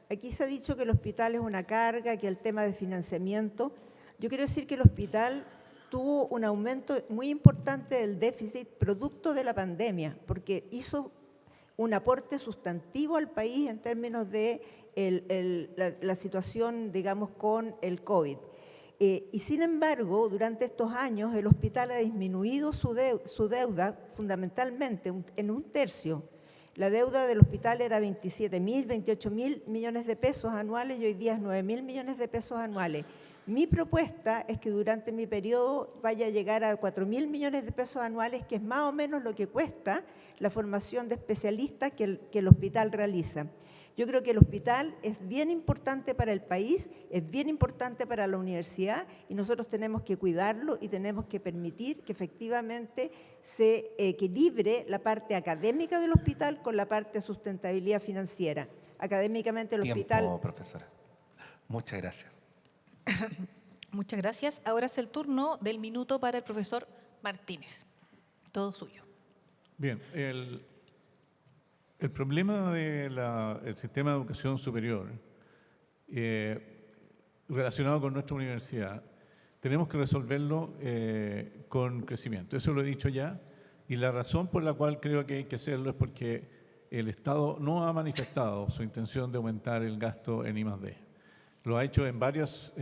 [SPEAKER 6] Aquí se ha dicho que el hospital es una carga, que el tema de financiamiento. Yo quiero decir que el hospital tuvo un aumento muy importante del déficit producto de la pandemia, porque hizo un aporte sustantivo al país en términos de la situación, digamos, con el COVID. Y sin embargo, durante estos años, el hospital ha disminuido su deuda fundamentalmente en un tercio. La deuda del hospital era 27.000, 28.000 millones de pesos anuales y hoy día es 9.000 millones de pesos anuales. Mi propuesta es que durante mi periodo vaya a llegar a 4.000 millones de pesos anuales, que es más o menos lo que cuesta la formación de especialistas que el hospital realiza. Yo creo que el hospital es bien importante para el país, es bien importante para la universidad y nosotros tenemos que cuidarlo y tenemos que permitir que efectivamente se equilibre la parte académica del hospital con la parte de sustentabilidad financiera. Académicamente el hospital...
[SPEAKER 8] Tiempo, profesora. Muchas gracias.
[SPEAKER 7] Muchas gracias. Ahora es el turno del minuto para el profesor Martínez. Todo suyo.
[SPEAKER 3] Bien, el problema del sistema de educación superior relacionado con nuestra universidad, tenemos que resolverlo con crecimiento. Eso lo he dicho ya, y la razón por la cual creo que hay que hacerlo es porque el Estado no ha manifestado su intención de aumentar el gasto en I+D. Lo ha hecho en varios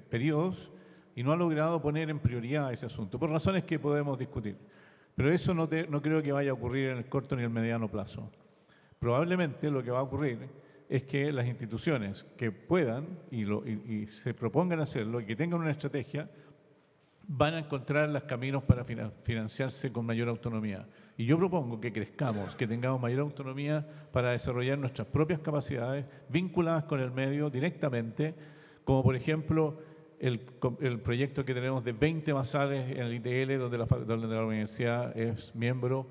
[SPEAKER 3] periodos y no ha logrado poner en prioridad ese asunto, por razones que podemos discutir. Pero eso no creo que vaya a ocurrir en el corto ni el mediano plazo. Probablemente lo que va a ocurrir es que las instituciones que puedan y se propongan hacerlo y que tengan una estrategia, van a encontrar los caminos para financiarse con mayor autonomía. Y yo propongo que crezcamos, que tengamos mayor autonomía para desarrollar nuestras propias capacidades vinculadas con el medio directamente, como por ejemplo el proyecto que tenemos de 20 basales en el ITL, donde la universidad es miembro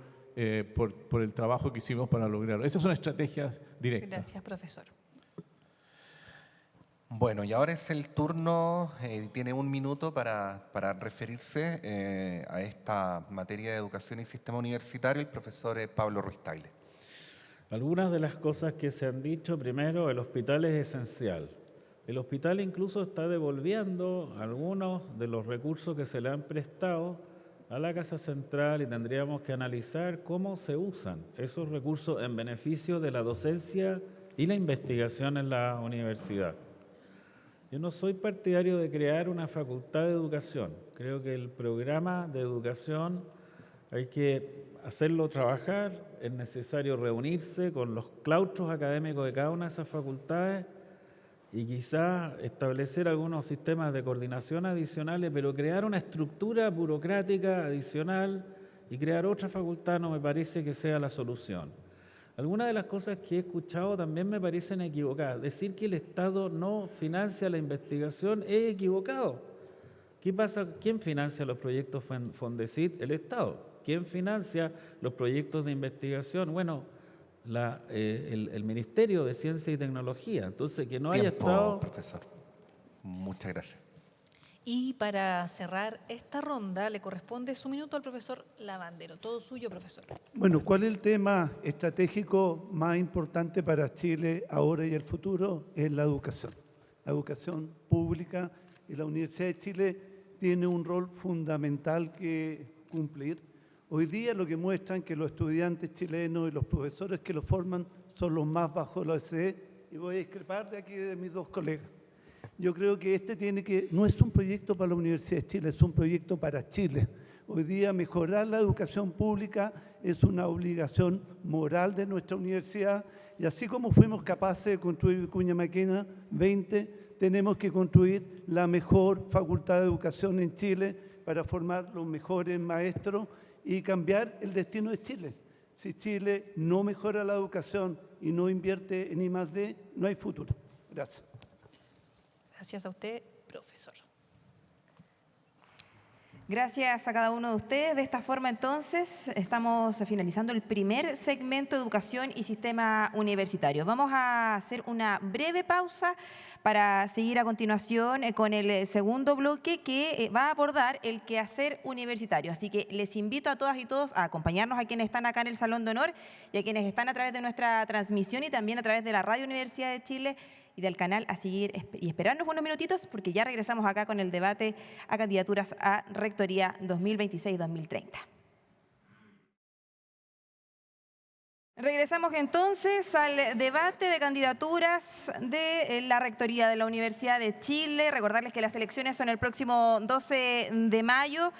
[SPEAKER 3] por el trabajo que hicimos para lograrlo. Esas son estrategias directas.
[SPEAKER 7] Gracias, profesor.
[SPEAKER 8] Bueno, y ahora es el turno, tiene 1 minuto para referirse a esta materia de educación y sistema universitario, el profesor Pablo Ruiz Tagle.
[SPEAKER 4] Algunas de las cosas que se han dicho, primero, el hospital es esencial. El hospital incluso está devolviendo algunos de los recursos que se le han prestado a la Casa Central y tendríamos que analizar cómo se usan esos recursos en beneficio de la docencia y la investigación en la universidad. Yo no soy partidario de crear una facultad de educación. Creo que el programa de educación hay que hacerlo trabajar, es necesario reunirse con los claustros académicos de cada una de esas facultades y quizá establecer algunos sistemas de coordinación adicionales, pero crear una estructura burocrática adicional y crear otra facultad no me parece que sea la solución. Algunas de las cosas que he escuchado también me parecen equivocadas. Decir que el Estado no financia la investigación es equivocado. ¿Qué pasa? ¿Quién financia los proyectos Fondesit? El Estado. ¿Quién financia los proyectos de investigación? Bueno, el Ministerio de Ciencia y Tecnología. Entonces, que no haya Estado...
[SPEAKER 8] Profesor. Muchas gracias.
[SPEAKER 7] Y para cerrar esta ronda, le corresponde su minuto al profesor Lavandero. Todo suyo, profesor.
[SPEAKER 5] Bueno, ¿cuál es el tema estratégico más importante para Chile ahora y el futuro? Es la educación. La educación pública, y la Universidad de Chile tiene un rol fundamental que cumplir. Hoy día lo que muestran que los estudiantes chilenos y los profesores que los forman son los más bajos de la OCDE, y voy a discrepar de aquí de mis dos colegas. Yo creo que no es un proyecto para la Universidad de Chile, es un proyecto para Chile. Hoy día mejorar la educación pública es una obligación moral de nuestra universidad, y así como fuimos capaces de construir Vicuña Maquena 20, tenemos que construir la mejor facultad de educación en Chile para formar los mejores maestros y cambiar el destino de Chile. Si Chile no mejora la educación y no invierte en I+D, no hay futuro. Gracias.
[SPEAKER 7] Gracias a usted, profesor.
[SPEAKER 1] Gracias a cada uno de ustedes. De esta forma, entonces, estamos finalizando el primer segmento de educación y sistema universitario. Vamos a hacer una breve pausa para seguir a continuación con el segundo bloque que va a abordar el quehacer universitario. Así que les invito a todas y todos a acompañarnos, a quienes están acá en el Salón de Honor y a quienes están a través de nuestra transmisión y también a través de la Radio Universidad de Chile y del canal, a seguir y esperarnos unos minutitos porque ya regresamos acá con el debate a candidaturas a Rectoría 2026-2030. Regresamos entonces al debate de candidaturas de la Rectoría de la Universidad de Chile. Recordarles que las elecciones son el próximo 12 de mayo.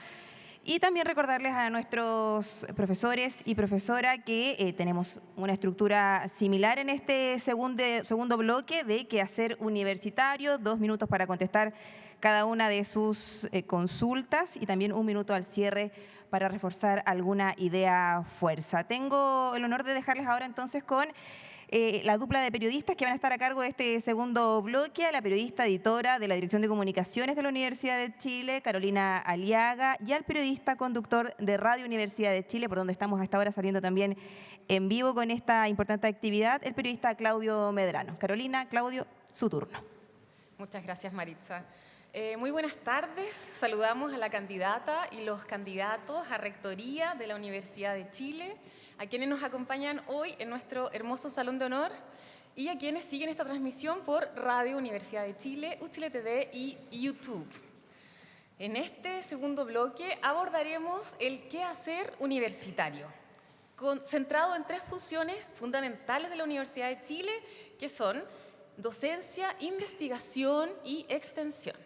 [SPEAKER 1] Y también recordarles a nuestros profesores y profesoras que tenemos una estructura similar en este segundo bloque de quehacer universitario, 2 minutos para contestar cada una de sus consultas y también 1 minuto al cierre para reforzar alguna idea fuerza. Tengo el honor de dejarles ahora entonces con la dupla de periodistas que van a estar a cargo de este segundo bloque, a la periodista editora de la Dirección de Comunicaciones de la Universidad de Chile, Carolina Aliaga, y al periodista conductor de Radio Universidad de Chile, por donde estamos hasta ahora saliendo también en vivo con esta importante actividad, el periodista Claudio Medrano. Carolina, Claudio, su turno.
[SPEAKER 9] Muchas gracias, Maritza. Muy buenas tardes. Saludamos a la candidata y los candidatos a Rectoría de la Universidad de Chile, a quienes nos acompañan hoy en nuestro hermoso Salón de Honor y a quienes siguen esta transmisión por Radio Universidad de Chile, Uchile TV y YouTube. En este segundo bloque abordaremos el quehacer universitario, centrado en 3 funciones fundamentales de la Universidad de Chile, que son docencia, investigación y extensión.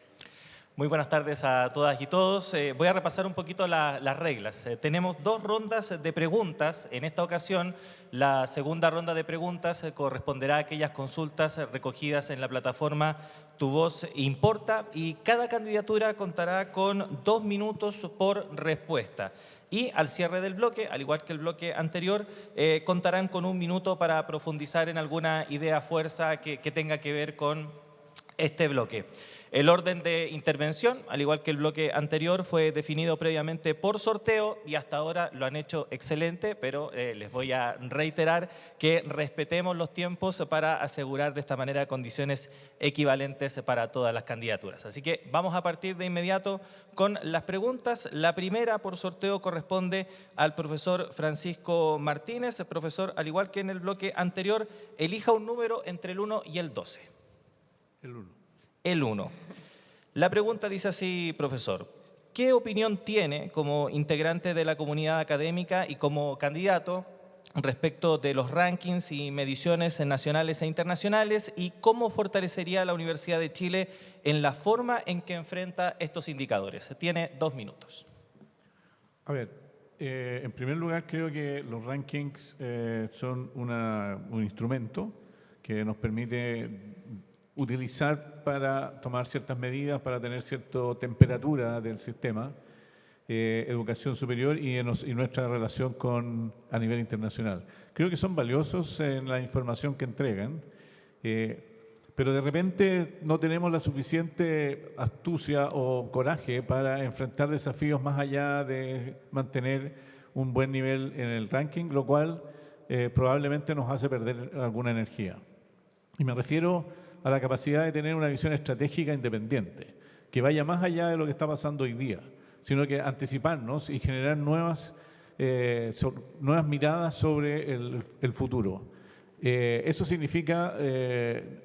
[SPEAKER 10] Muy buenas tardes a todas y todos. Voy a repasar un poquito las reglas. Tenemos 2 rondas de preguntas. En esta ocasión, la segunda ronda de preguntas corresponderá a aquellas consultas recogidas en la plataforma Tu Voz Importa y cada candidatura contará con 2 minutos por respuesta. Y al cierre del bloque, al igual que el bloque anterior, contarán con 1 minuto para profundizar en alguna idea fuerza que tenga que ver con este bloque. El orden de intervención, al igual que el bloque anterior, fue definido previamente por sorteo y hasta ahora lo han hecho excelente, pero les voy a reiterar que respetemos los tiempos para asegurar de esta manera condiciones equivalentes para todas las candidaturas. Así que vamos a partir de inmediato con las preguntas. La primera por sorteo corresponde al profesor Francisco Martínez. Profesor, al igual que en el bloque anterior, elija un número entre el 1 y el 12.
[SPEAKER 3] El 1.
[SPEAKER 10] El 1. La pregunta dice así, profesor. ¿Qué opinión tiene como integrante de la comunidad académica y como candidato respecto de los rankings y mediciones nacionales e internacionales y cómo fortalecería la Universidad de Chile en la forma en que enfrenta estos indicadores? Tiene 2 minutos.
[SPEAKER 3] A ver, en primer lugar creo que los rankings son un instrumento que nos permite utilizar para tomar ciertas medidas, para tener cierta temperatura del sistema, educación superior y nuestra relación a nivel internacional. Creo que son valiosos en la información que entregan, pero de repente no tenemos la suficiente astucia o coraje para enfrentar desafíos más allá de mantener un buen nivel en el ranking, lo cual probablemente nos hace perder alguna energía. Y me refiero a la capacidad de tener una visión estratégica independiente, que vaya más allá de lo que está pasando hoy día, sino que anticiparnos y generar nuevas miradas sobre el futuro. Eso significa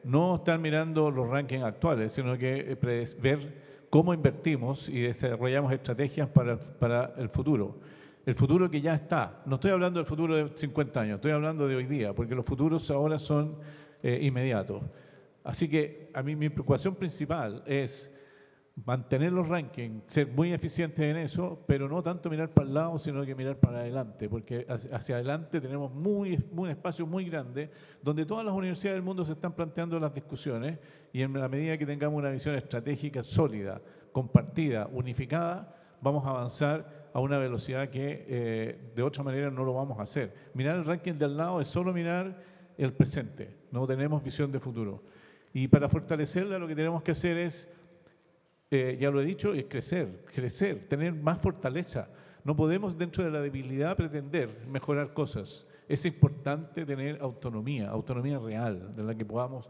[SPEAKER 3] no estar mirando los rankings actuales, sino que ver cómo invertimos y desarrollamos estrategias para el futuro. El futuro que ya está. No estoy hablando del futuro de 50 años, estoy hablando de hoy día, porque los futuros ahora son inmediatos. Así que a mí mi preocupación principal es mantener los rankings, ser muy eficientes en eso, pero no tanto mirar para el lado, sino que mirar para adelante, porque hacia adelante tenemos un espacio muy grande donde todas las universidades del mundo se están planteando las discusiones y en la medida que tengamos una visión estratégica sólida, compartida, unificada, vamos a avanzar a una velocidad que de otra manera no lo vamos a hacer. Mirar el ranking de al lado es solo mirar el presente, no tenemos visión de futuro. Y para fortalecerla lo que tenemos que hacer es, ya lo he dicho, es crecer, tener más fortaleza. No podemos dentro de la debilidad pretender mejorar cosas. Es importante tener autonomía real, de la que podamos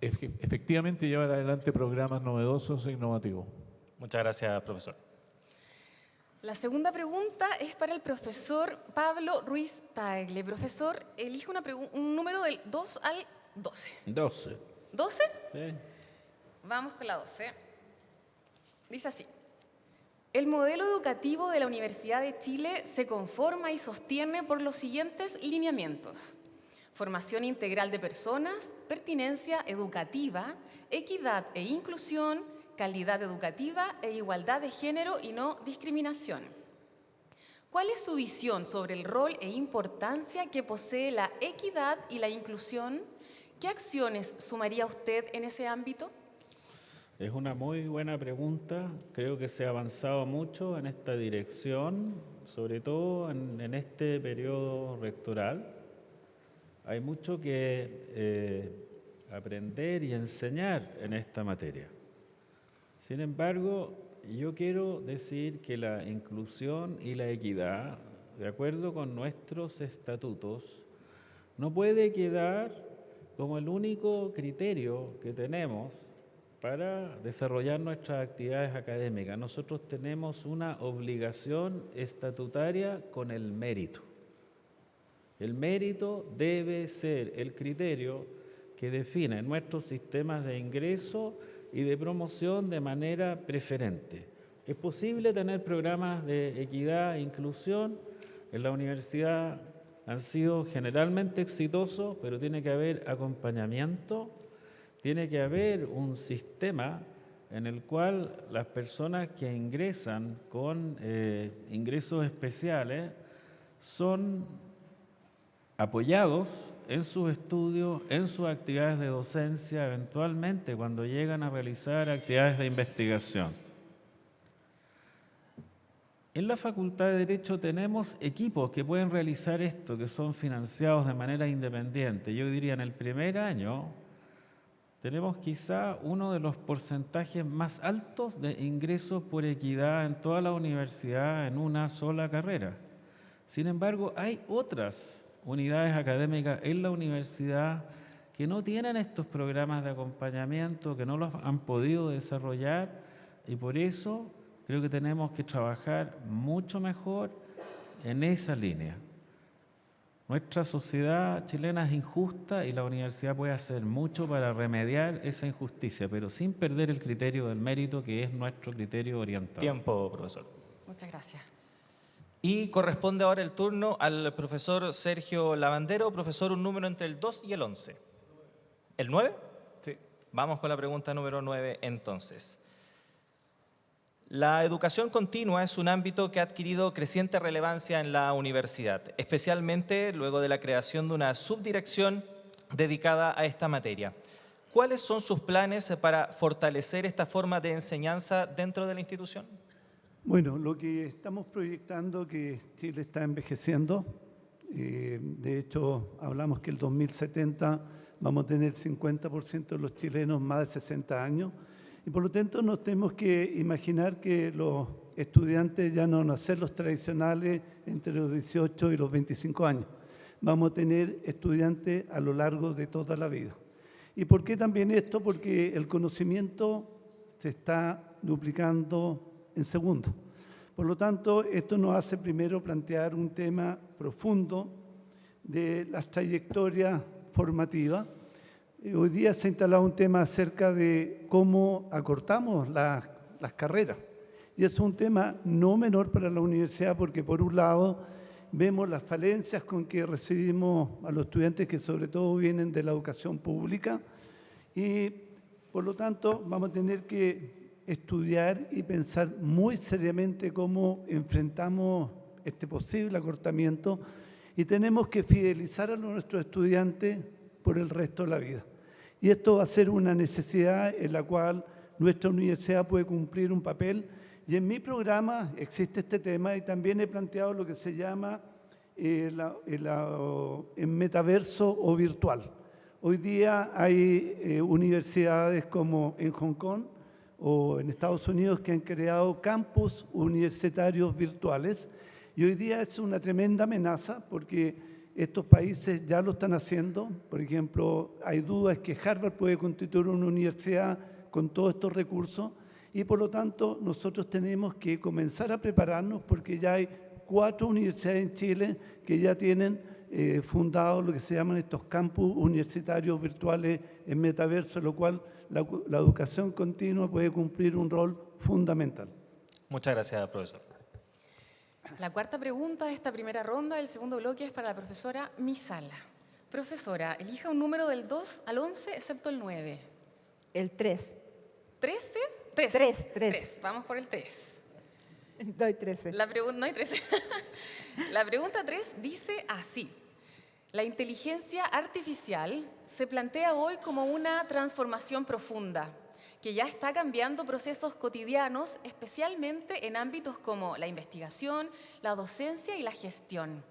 [SPEAKER 3] efectivamente llevar adelante programas novedosos e innovativos.
[SPEAKER 10] Muchas gracias, profesor.
[SPEAKER 9] La segunda pregunta es para el profesor Pablo Ruiz Tagle. Profesor, elige un número del 2 al 12.
[SPEAKER 4] 12.
[SPEAKER 9] ¿12?
[SPEAKER 4] Sí.
[SPEAKER 9] Vamos con la 12. Dice así. El modelo educativo de la Universidad de Chile se conforma y sostiene por los siguientes lineamientos: formación integral de personas, pertinencia educativa, equidad e inclusión, calidad educativa e igualdad de género y no discriminación. ¿Cuál es su visión sobre el rol e importancia que posee la equidad y la inclusión? ¿Qué acciones sumaría usted en ese ámbito?
[SPEAKER 4] Es una muy buena pregunta. Creo que se ha avanzado mucho en esta dirección, sobre todo en este periodo rectoral. Hay mucho que aprender y enseñar en esta materia. Sin embargo, yo quiero decir que la inclusión y la equidad, de acuerdo con nuestros estatutos, no puede quedar como el único criterio que tenemos para desarrollar nuestras actividades académicas. Nosotros tenemos una obligación estatutaria con el mérito. El mérito debe ser el criterio que define nuestros sistemas de ingreso y de promoción de manera preferente. Es posible tener programas de equidad e inclusión en la universidad. Han sido generalmente exitosos, pero tiene que haber acompañamiento, tiene que haber un sistema en el cual las personas que ingresan con ingresos especiales son apoyados en sus estudios, en sus actividades de docencia, eventualmente cuando llegan a realizar actividades de investigación. En la Facultad de Derecho tenemos equipos que pueden realizar esto, que son financiados de manera independiente. Yo diría en el primer año tenemos quizá uno de los porcentajes más altos de ingresos por equidad en toda la universidad en una sola carrera. Sin embargo, hay otras unidades académicas en la universidad que no tienen estos programas de acompañamiento, que no los han podido desarrollar, y por eso creo que tenemos que trabajar mucho mejor en esa línea. Nuestra sociedad chilena es injusta y la universidad puede hacer mucho para remediar esa injusticia, pero sin perder el criterio del mérito, que es nuestro criterio orientado.
[SPEAKER 10] Tiempo, profesor.
[SPEAKER 9] Muchas gracias.
[SPEAKER 10] Y corresponde ahora el turno al profesor Sergio Lavandero. Profesor, un número entre el 2 y el 11. ¿El 9?
[SPEAKER 5] Sí.
[SPEAKER 10] Vamos con la pregunta número 9 entonces. La educación continua es un ámbito que ha adquirido creciente relevancia en la universidad, especialmente luego de la creación de una subdirección dedicada a esta materia. ¿Cuáles son sus planes para fortalecer esta forma de enseñanza dentro de la institución?
[SPEAKER 5] Bueno, lo que estamos proyectando que Chile está envejeciendo. De hecho, hablamos que el 2070 vamos a tener 50% de los chilenos más de 60 años. Y por lo tanto nos tenemos que imaginar que los estudiantes ya no van a ser los tradicionales entre los 18 y los 25 años. Vamos a tener estudiantes a lo largo de toda la vida. ¿Y por qué también esto? Porque el conocimiento se está duplicando en segundos. Por lo tanto, esto nos hace primero plantear un tema profundo de las trayectorias formativas. Hoy día se ha instalado un tema acerca de cómo acortamos las carreras. Y es un tema no menor para la universidad porque, por un lado, vemos las falencias con que recibimos a los estudiantes que sobre todo vienen de la educación pública y, por lo tanto, vamos a tener que estudiar y pensar muy seriamente cómo enfrentamos este posible acortamiento y tenemos que fidelizar a nuestros estudiantes por el resto de la vida. Y esto va a ser una necesidad en la cual nuestra universidad puede cumplir un papel. Y en mi programa existe este tema y también he planteado lo que se llama el metaverso o virtual. Hoy día hay universidades como en Hong Kong o en Estados Unidos que han creado campus universitarios virtuales y hoy día es una tremenda amenaza porque estos países ya lo están haciendo. Por ejemplo, hay dudas que Harvard puede constituir una universidad con todos estos recursos y por lo tanto nosotros tenemos que comenzar a prepararnos porque ya hay 4 universidades en Chile que ya tienen fundados lo que se llaman estos campus universitarios virtuales en metaverso, lo cual la educación continua puede cumplir un rol fundamental.
[SPEAKER 10] Muchas gracias, profesor.
[SPEAKER 9] La cuarta pregunta de esta primera ronda del segundo bloque es para la profesora Misala. Profesora, elija un número del 2 al 11 excepto el 9.
[SPEAKER 6] El 3.
[SPEAKER 9] ¿13? 3.
[SPEAKER 6] 3.
[SPEAKER 9] Vamos por el 3.
[SPEAKER 6] Doy 13.
[SPEAKER 9] No hay 13. La pregunta 3 dice así. La inteligencia artificial se plantea hoy como una transformación profunda que ya está cambiando procesos cotidianos, especialmente en ámbitos como la investigación, la docencia y la gestión.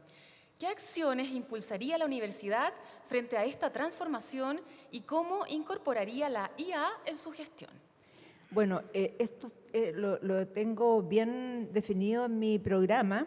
[SPEAKER 9] ¿Qué acciones impulsaría la universidad frente a esta transformación y cómo incorporaría la IA en su gestión?
[SPEAKER 6] Bueno, esto lo tengo bien definido en mi programa.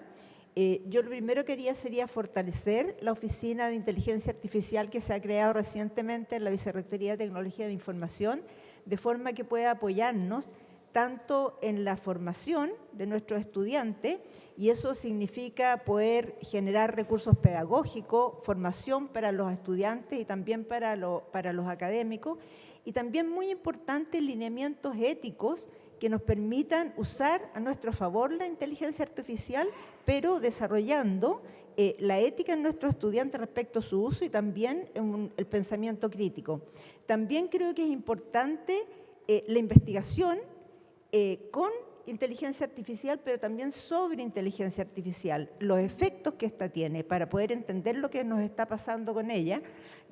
[SPEAKER 6] Yo lo primero que haría sería fortalecer la Oficina de Inteligencia Artificial que se ha creado recientemente en la Vicerrectoría de Tecnología de Información, de forma que pueda apoyarnos tanto en la formación de nuestros estudiantes, y eso significa poder generar recursos pedagógicos, formación para los estudiantes y también para los académicos, y también muy importante lineamientos éticos que nos permitan usar a nuestro favor la inteligencia artificial, pero desarrollando la ética en nuestros estudiantes respecto a su uso y también el pensamiento crítico. También creo que es importante la investigación con inteligencia artificial, pero también sobre inteligencia artificial, los efectos que ésta tiene para poder entender lo que nos está pasando con ella.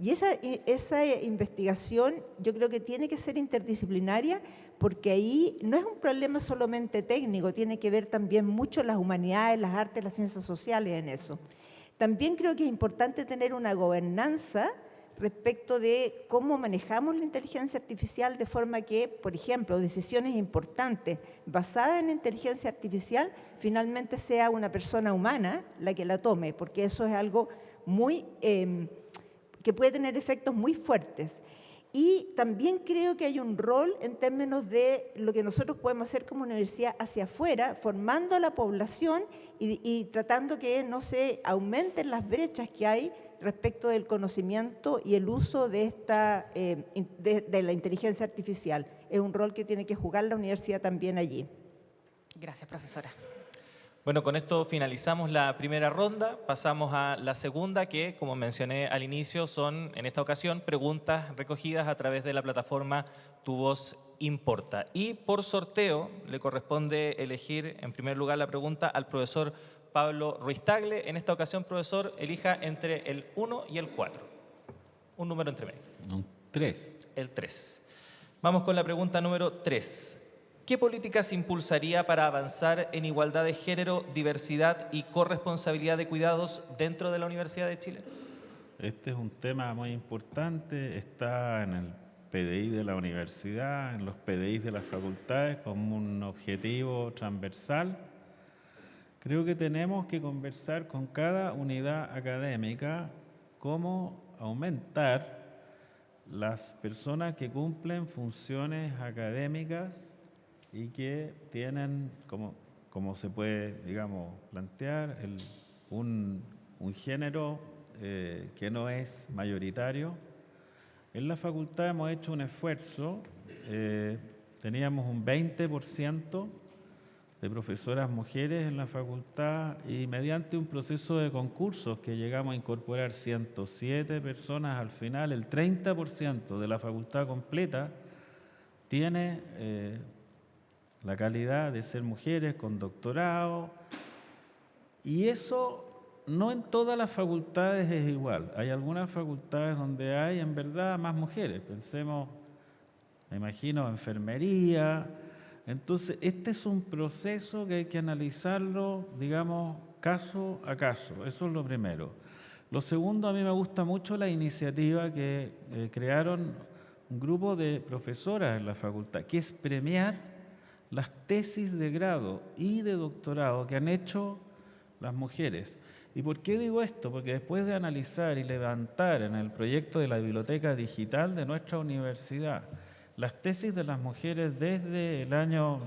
[SPEAKER 6] Y esa investigación yo creo que tiene que ser interdisciplinaria, porque ahí no es un problema solamente técnico, tiene que ver también mucho las humanidades, las artes, las ciencias sociales en eso. También creo que es importante tener una gobernanza respecto de cómo manejamos la inteligencia artificial de forma que, por ejemplo, decisiones importantes basadas en inteligencia artificial finalmente sea una persona humana la que la tome, porque eso es algo muy, que puede tener efectos muy fuertes. Y también creo que hay un rol en términos de lo que nosotros podemos hacer como universidad hacia afuera, formando a la población y tratando que no se aumenten las brechas que hay respecto del conocimiento y el uso de la inteligencia artificial. Es un rol que tiene que jugar la universidad también allí.
[SPEAKER 9] Gracias, profesora.
[SPEAKER 10] Bueno, con esto finalizamos la primera ronda, pasamos a la segunda que, como mencioné al inicio, son en esta ocasión preguntas recogidas a través de la plataforma Tu Voz Importa. Y por sorteo le corresponde elegir en primer lugar la pregunta al profesor Pablo Ruiz Tagle. En esta ocasión, profesor, elija entre el 1 y el 4. Un número entre medio.
[SPEAKER 4] Un 3.
[SPEAKER 10] El 3. Vamos con la pregunta número 3. ¿Qué políticas impulsaría para avanzar en igualdad de género, diversidad y corresponsabilidad de cuidados dentro de la Universidad de Chile?
[SPEAKER 4] Este es un tema muy importante, está en el PDI de la universidad, en los PDI de las facultades como un objetivo transversal. Creo que tenemos que conversar con cada unidad académica cómo aumentar las personas que cumplen funciones académicas y que tienen, como se puede, digamos, plantear, un género que no es mayoritario. En la facultad hemos hecho un esfuerzo, teníamos un 20% de profesoras mujeres en la facultad y mediante un proceso de concursos que llegamos a incorporar 107 personas al final, el 30% de la facultad completa tiene la calidad de ser mujeres con doctorado, y eso no en todas las facultades es igual. Hay algunas facultades donde hay en verdad más mujeres, pensemos, me imagino, enfermería. Entonces, este es un proceso que hay que analizarlo, digamos, caso a caso. Eso es lo primero. Lo segundo, a mí me gusta mucho la iniciativa que crearon un grupo de profesoras en la facultad, que es premiar las tesis de grado y de doctorado que han hecho las mujeres. ¿Y por qué digo esto? Porque después de analizar y levantar en el proyecto de la biblioteca digital de nuestra universidad las tesis de las mujeres desde el año,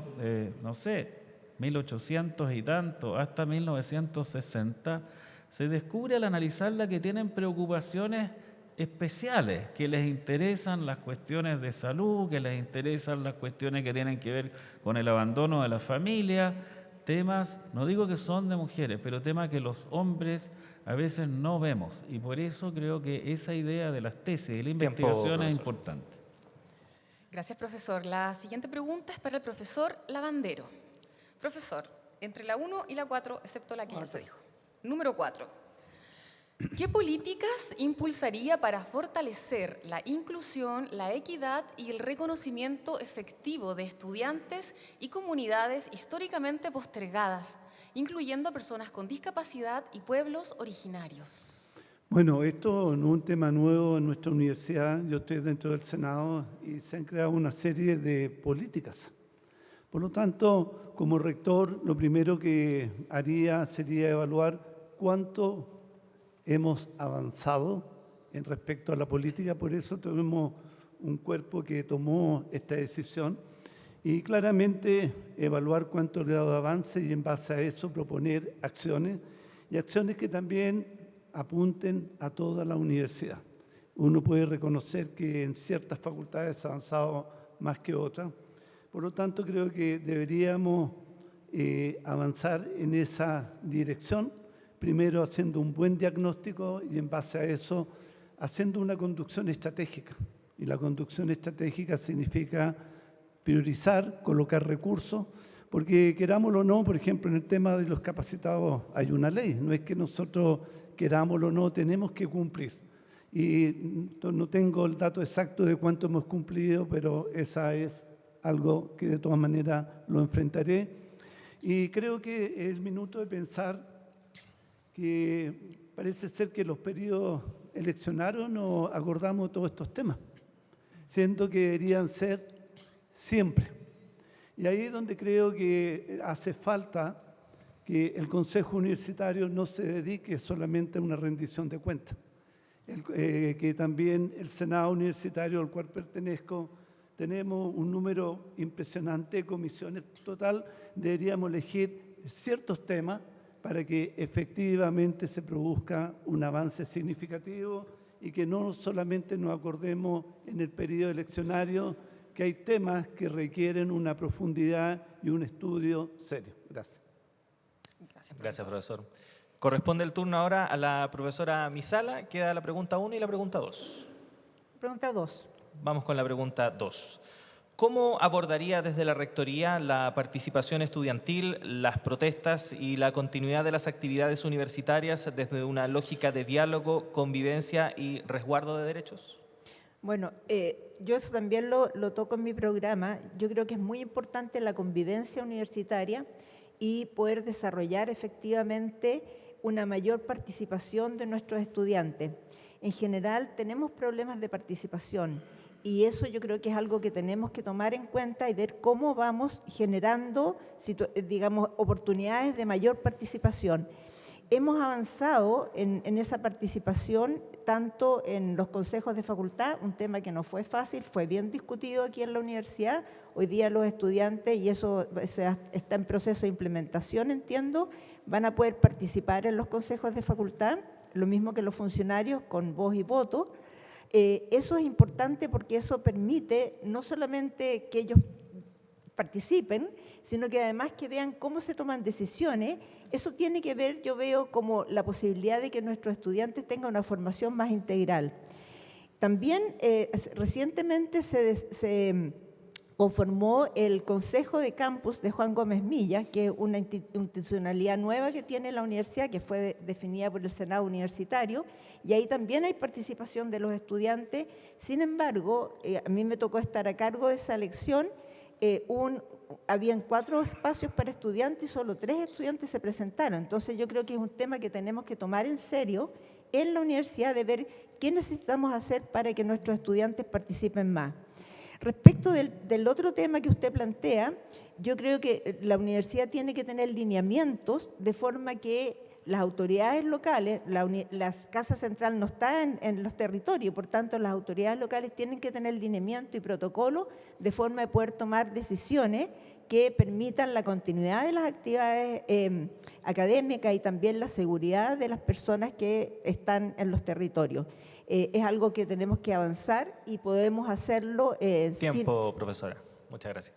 [SPEAKER 4] 1800 y tanto, hasta 1960, se descubre al analizarla que tienen preocupaciones especiales, que les interesan las cuestiones de salud, que les interesan las cuestiones que tienen que ver con el abandono de la familia, temas, no digo que son de mujeres, pero temas que los hombres a veces no vemos. Y por eso creo que esa idea de las tesis y la investigación es importante.
[SPEAKER 9] Gracias, profesor. La siguiente pregunta es para el profesor Lavandero. Profesor, entre la 1 y la 4, excepto la que ya se dijo. Número 4. ¿Qué políticas impulsaría para fortalecer la inclusión, la equidad y el reconocimiento efectivo de estudiantes y comunidades históricamente postergadas, incluyendo a personas con discapacidad y pueblos originarios?
[SPEAKER 5] Bueno, esto no es un tema nuevo en nuestra universidad. Yo estoy dentro del Senado y se han creado una serie de políticas. Por lo tanto, como rector, lo primero que haría sería evaluar cuánto hemos avanzado en respecto a la política. Por eso tuvimos un cuerpo que tomó esta decisión y claramente evaluar cuánto grado de avance y en base a eso proponer acciones y acciones que también apunten a toda la universidad. Uno puede reconocer que en ciertas facultades ha avanzado más que otras. Por lo tanto, creo que deberíamos avanzar en esa dirección, primero haciendo un buen diagnóstico y en base a eso haciendo una conducción estratégica. Y la conducción estratégica significa priorizar, colocar recursos, porque querámoslo o no, por ejemplo, en el tema de los capacitados hay una ley, no es que nosotros querámoslo o no, tenemos que cumplir. Y no tengo el dato exacto de cuánto hemos cumplido, pero esa es algo que de todas maneras lo enfrentaré. Y creo que es el minuto de pensar que parece ser que los periodos eleccionaron no acordamos todos estos temas, siendo que deberían ser siempre. Y ahí es donde creo que hace falta que el Consejo Universitario no se dedique solamente a una rendición de cuentas, que también el Senado Universitario al cual pertenezco, tenemos un número impresionante de comisiones. Total, deberíamos elegir ciertos temas para que efectivamente se produzca un avance significativo y que no solamente nos acordemos en el periodo eleccionario, que hay temas que requieren una profundidad y un estudio serio. Gracias.
[SPEAKER 10] Gracias, profesor. Corresponde el turno ahora a la profesora Misala. Queda la pregunta 1 y la pregunta 2.
[SPEAKER 6] Pregunta 2.
[SPEAKER 10] Vamos con la pregunta 2. ¿Cómo abordaría desde la Rectoría la participación estudiantil, las protestas y la continuidad de las actividades universitarias desde una lógica de diálogo, convivencia y resguardo de derechos?
[SPEAKER 6] Bueno, yo eso también lo toco en mi programa. Yo creo que es muy importante la convivencia universitaria y poder desarrollar efectivamente una mayor participación de nuestros estudiantes. En general tenemos problemas de participación y eso yo creo que es algo que tenemos que tomar en cuenta y ver cómo vamos generando, digamos, oportunidades de mayor participación. Hemos avanzado en esa participación tanto en los consejos de facultad, un tema que no fue fácil, fue bien discutido aquí en la universidad. Hoy día los estudiantes, y eso está en proceso de implementación, entiendo, van a poder participar en los consejos de facultad, lo mismo que los funcionarios con voz y voto. Eso es importante porque eso permite no solamente que ellos participen, sino que además que vean cómo se toman decisiones. Eso tiene que ver, yo veo, como la posibilidad de que nuestros estudiantes tengan una formación más integral. También recientemente se conformó el Consejo de Campus de Juan Gómez Milla, que es una institucionalidad nueva que tiene la universidad, que fue definida por el Senado Universitario, y ahí también hay participación de los estudiantes. Sin embargo, a mí me tocó estar a cargo de esa elección. Habían 4 espacios para estudiantes y solo 3 estudiantes se presentaron. Entonces yo creo que es un tema que tenemos que tomar en serio en la universidad, de ver qué necesitamos hacer para que nuestros estudiantes participen más. Respecto del otro tema que usted plantea, yo creo que la universidad tiene que tener lineamientos de forma que las autoridades locales, la Casa Central no está en los territorios, por tanto las autoridades locales tienen que tener lineamiento y protocolo de forma de poder tomar decisiones que permitan la continuidad de las actividades académicas y también la seguridad de las personas que están en los territorios. Es algo que tenemos que avanzar y podemos hacerlo.
[SPEAKER 10] Tiempo, profesora. Muchas gracias.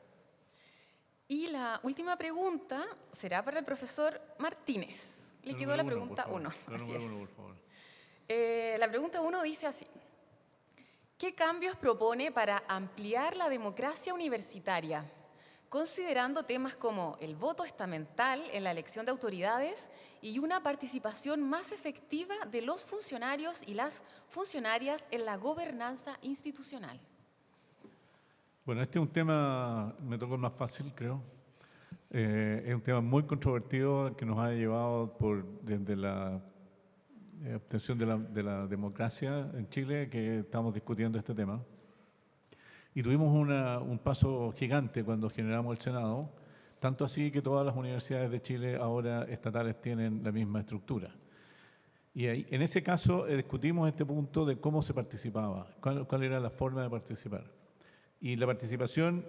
[SPEAKER 9] Y la última pregunta será para el profesor Martínez. Le quedó la pregunta 1. Así es. La pregunta 1 dice así. ¿Qué cambios propone para ampliar la democracia universitaria, considerando temas como el voto estamental en la elección de autoridades y una participación más efectiva de los funcionarios y las funcionarias en la gobernanza institucional?
[SPEAKER 3] Bueno, este es un tema, me tocó el más fácil, creo. Es un tema muy controvertido que nos ha llevado desde la obtención de la democracia en Chile, que estamos discutiendo este tema. Y tuvimos un paso gigante cuando generamos el Senado, tanto así que todas las universidades de Chile ahora estatales tienen la misma estructura. Y ahí, en ese caso discutimos este punto de cómo se participaba, cuál era la forma de participar. Y la participación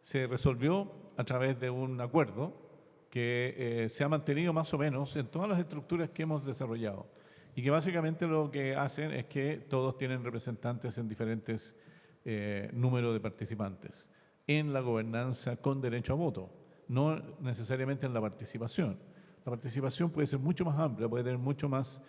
[SPEAKER 3] se resolvió a través de un acuerdo que se ha mantenido más o menos en todas las estructuras que hemos desarrollado y que básicamente lo que hacen es que todos tienen representantes en diferentes números de participantes en la gobernanza con derecho a voto, no necesariamente en la participación. La participación puede ser mucho más amplia, puede tener mucho más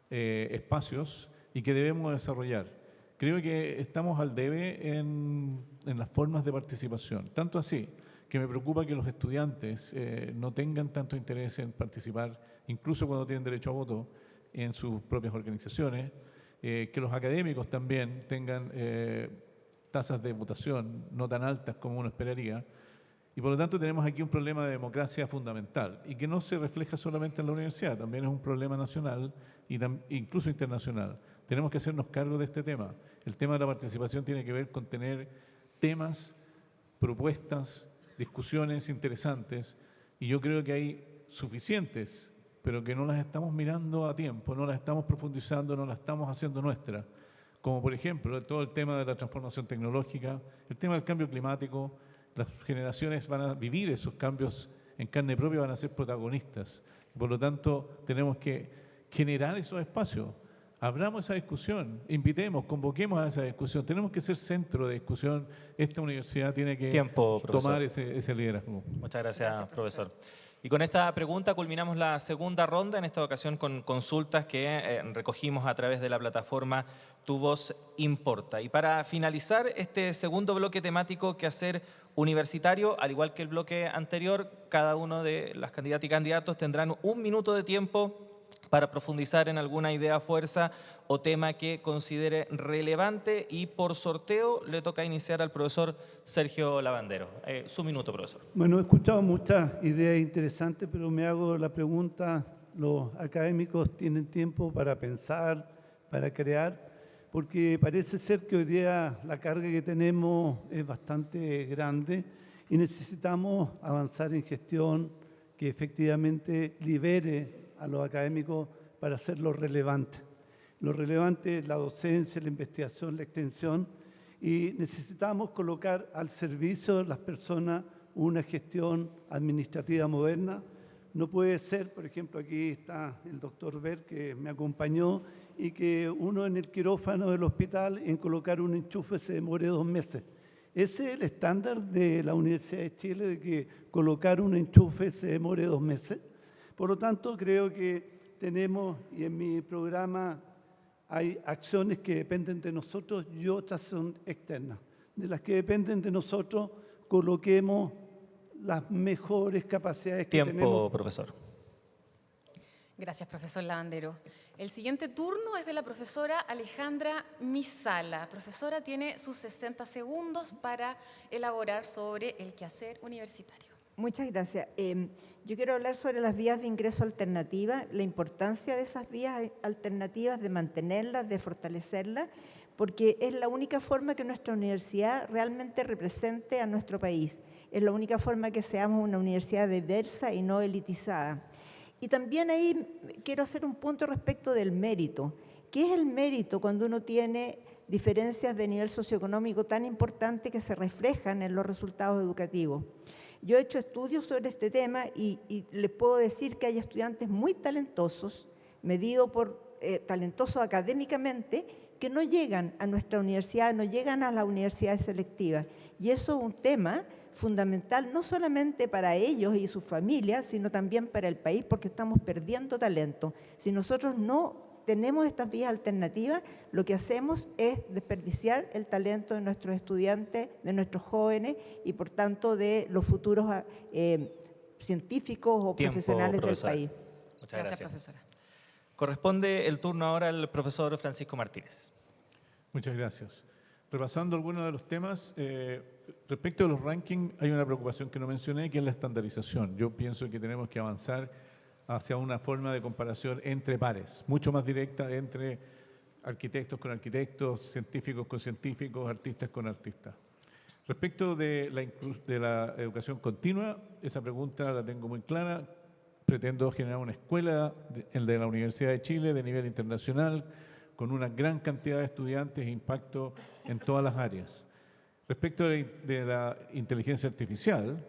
[SPEAKER 3] espacios y que debemos desarrollar. Creo que estamos al debe en las formas de participación, tanto así que me preocupa que los estudiantes no tengan tanto interés en participar, incluso cuando tienen derecho a voto, en sus propias organizaciones, que los académicos también tengan tasas de votación no tan altas como uno esperaría, y por lo tanto tenemos aquí un problema de democracia fundamental, y que no se refleja solamente en la universidad, también es un problema nacional e incluso internacional. tenemos que hacernos cargo de este tema. El tema de la participación tiene que ver con tener temas, propuestas, discusiones interesantes, y yo creo que hay suficientes, pero que no las estamos mirando a tiempo, no las estamos profundizando, no las estamos haciendo nuestras, como por ejemplo todo el tema de la transformación tecnológica, el tema del cambio climático. Las generaciones van a vivir esos cambios en carne propia, van a ser protagonistas. Por lo tanto, tenemos que generar esos espacios. Abramos esa discusión, invitemos, convoquemos a esa discusión. Tenemos que ser centro de discusión. Esta universidad tiene que tomar ese liderazgo.
[SPEAKER 10] Muchas gracias, profesor. Y con esta pregunta culminamos la segunda ronda, en esta ocasión con consultas que recogimos a través de la plataforma Tu Voz Importa. Y para finalizar este segundo bloque temático, Quehacer Universitario, al igual que el bloque anterior, cada uno de las candidatas y candidatos tendrán 1 minuto de tiempo para profundizar en alguna idea, fuerza o tema que considere relevante, y por sorteo le toca iniciar al profesor Sergio Lavandero. Su minuto, profesor.
[SPEAKER 5] Bueno, he escuchado muchas ideas interesantes, pero me hago la pregunta, ¿los académicos tienen tiempo para pensar, para crear? Porque parece ser que hoy día la carga que tenemos es bastante grande y necesitamos avanzar en gestión que efectivamente libere a los académicos para hacerlo relevante. Lo relevante es la docencia, la investigación, la extensión, y necesitamos colocar al servicio de las personas una gestión administrativa moderna. No puede ser, por ejemplo, aquí está el doctor Ver, que me acompañó, y que uno en el quirófano del hospital en colocar un enchufe se demore 2 meses. Ese es el estándar de la Universidad de Chile, de que colocar un enchufe se demore 2 meses. Por lo tanto, creo que tenemos, y en mi programa hay acciones que dependen de nosotros y otras son externas. De las que dependen de nosotros, coloquemos las mejores capacidades que tenemos.
[SPEAKER 10] Tiempo, profesor.
[SPEAKER 9] Gracias, profesor Lavandero. El siguiente turno es de la profesora Alejandra Misala. Profesora, tiene sus 60 segundos para elaborar sobre el quehacer universitario.
[SPEAKER 6] Muchas gracias. Yo quiero hablar sobre las vías de ingreso alternativas, la importancia de esas vías alternativas, de mantenerlas, de fortalecerlas, porque es la única forma que nuestra universidad realmente represente a nuestro país. Es la única forma que seamos una universidad diversa y no elitizada. Y también ahí quiero hacer un punto respecto del mérito. ¿Qué es el mérito cuando uno tiene diferencias de nivel socioeconómico tan importantes que se reflejan en los resultados educativos? Yo he hecho estudios sobre este tema y les puedo decir que hay estudiantes muy talentosos, medidos por talentosos académicamente, que no llegan a nuestra universidad, no llegan a las universidades selectivas. Y eso es un tema fundamental no solamente para ellos y sus familias, sino también para el país, porque estamos perdiendo talento. Si nosotros no tenemos estas vías alternativas, lo que hacemos es desperdiciar el talento de nuestros estudiantes, de nuestros jóvenes y por tanto de los futuros científicos o profesionales del país.
[SPEAKER 10] Muchas gracias,
[SPEAKER 9] profesora.
[SPEAKER 10] Corresponde el turno ahora al profesor Francisco Martínez.
[SPEAKER 3] Muchas gracias. Repasando algunos de los temas, respecto a los rankings, hay una preocupación que no mencioné, que es la estandarización. Yo pienso que tenemos que avanzar hacia una forma de comparación entre pares, mucho más directa entre arquitectos con arquitectos, científicos con científicos, artistas con artistas. Respecto de la educación continua, esa pregunta la tengo muy clara. Pretendo generar una escuela de la Universidad de Chile de nivel internacional, con una gran cantidad de estudiantes e impacto en todas las áreas. Respecto de la inteligencia artificial,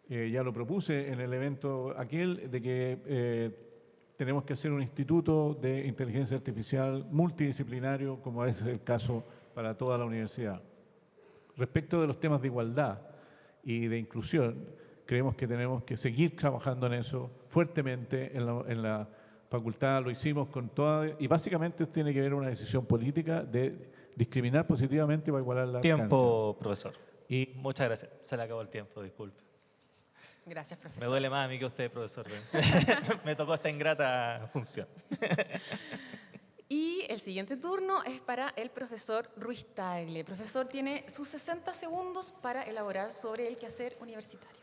[SPEAKER 3] ya lo propuse en el evento aquel, de que tenemos que hacer un instituto de inteligencia artificial multidisciplinario, como es el caso para toda la universidad. Respecto de los temas de igualdad y de inclusión, creemos que tenemos que seguir trabajando en eso fuertemente en la facultad. Lo hicimos con toda, y básicamente tiene que ver una decisión política de discriminar positivamente para igualar la
[SPEAKER 10] Tiempo, profesor. Y muchas gracias. Se le acabó el tiempo, disculpe.
[SPEAKER 9] Gracias, profesor.
[SPEAKER 10] Me duele más a mí que a usted, profesor. Me tocó esta ingrata función.
[SPEAKER 9] Y el siguiente turno es para el profesor Ruiz Tagle. Profesor, tiene sus 60 segundos para elaborar sobre el quehacer universitario.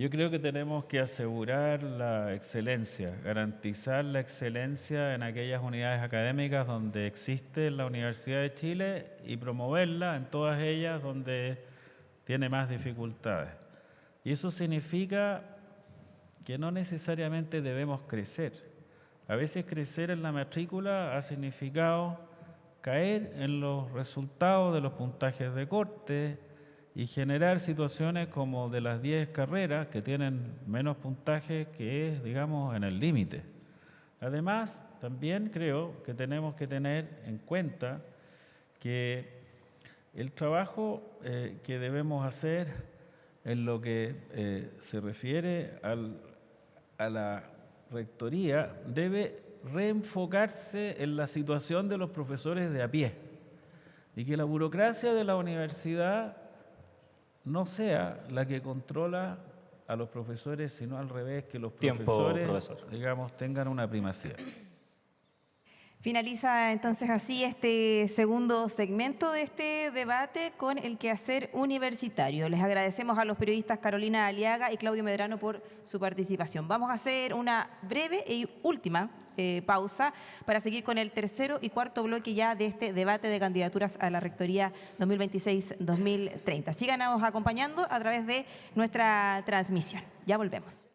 [SPEAKER 4] Yo creo que tenemos que asegurar la excelencia, garantizar la excelencia en aquellas unidades académicas donde existe la Universidad de Chile y promoverla en todas ellas donde tiene más dificultades. Y eso significa que no necesariamente debemos crecer. A veces crecer en la matrícula ha significado caer en los resultados de los puntajes de corte y generar situaciones como de las 10 carreras que tienen menos puntaje, que es, digamos, en el límite. Además, también creo que tenemos que tener en cuenta que el trabajo que debemos hacer en lo que se refiere a la rectoría debe reenfocarse en la situación de los profesores de a pie y que la burocracia de la universidad no sea la que controla a los profesores, sino al revés, que los profesores, digamos, tengan una primacía.
[SPEAKER 1] Finaliza entonces así este segundo segmento de este debate con el quehacer universitario. Les agradecemos a los periodistas Carolina Aliaga y Claudio Medrano por su participación. Vamos a hacer una breve y última pausa para seguir con el tercero y cuarto bloque ya de este debate de candidaturas a la Rectoría 2026-2030. Síganos acompañando a través de nuestra transmisión. Ya volvemos.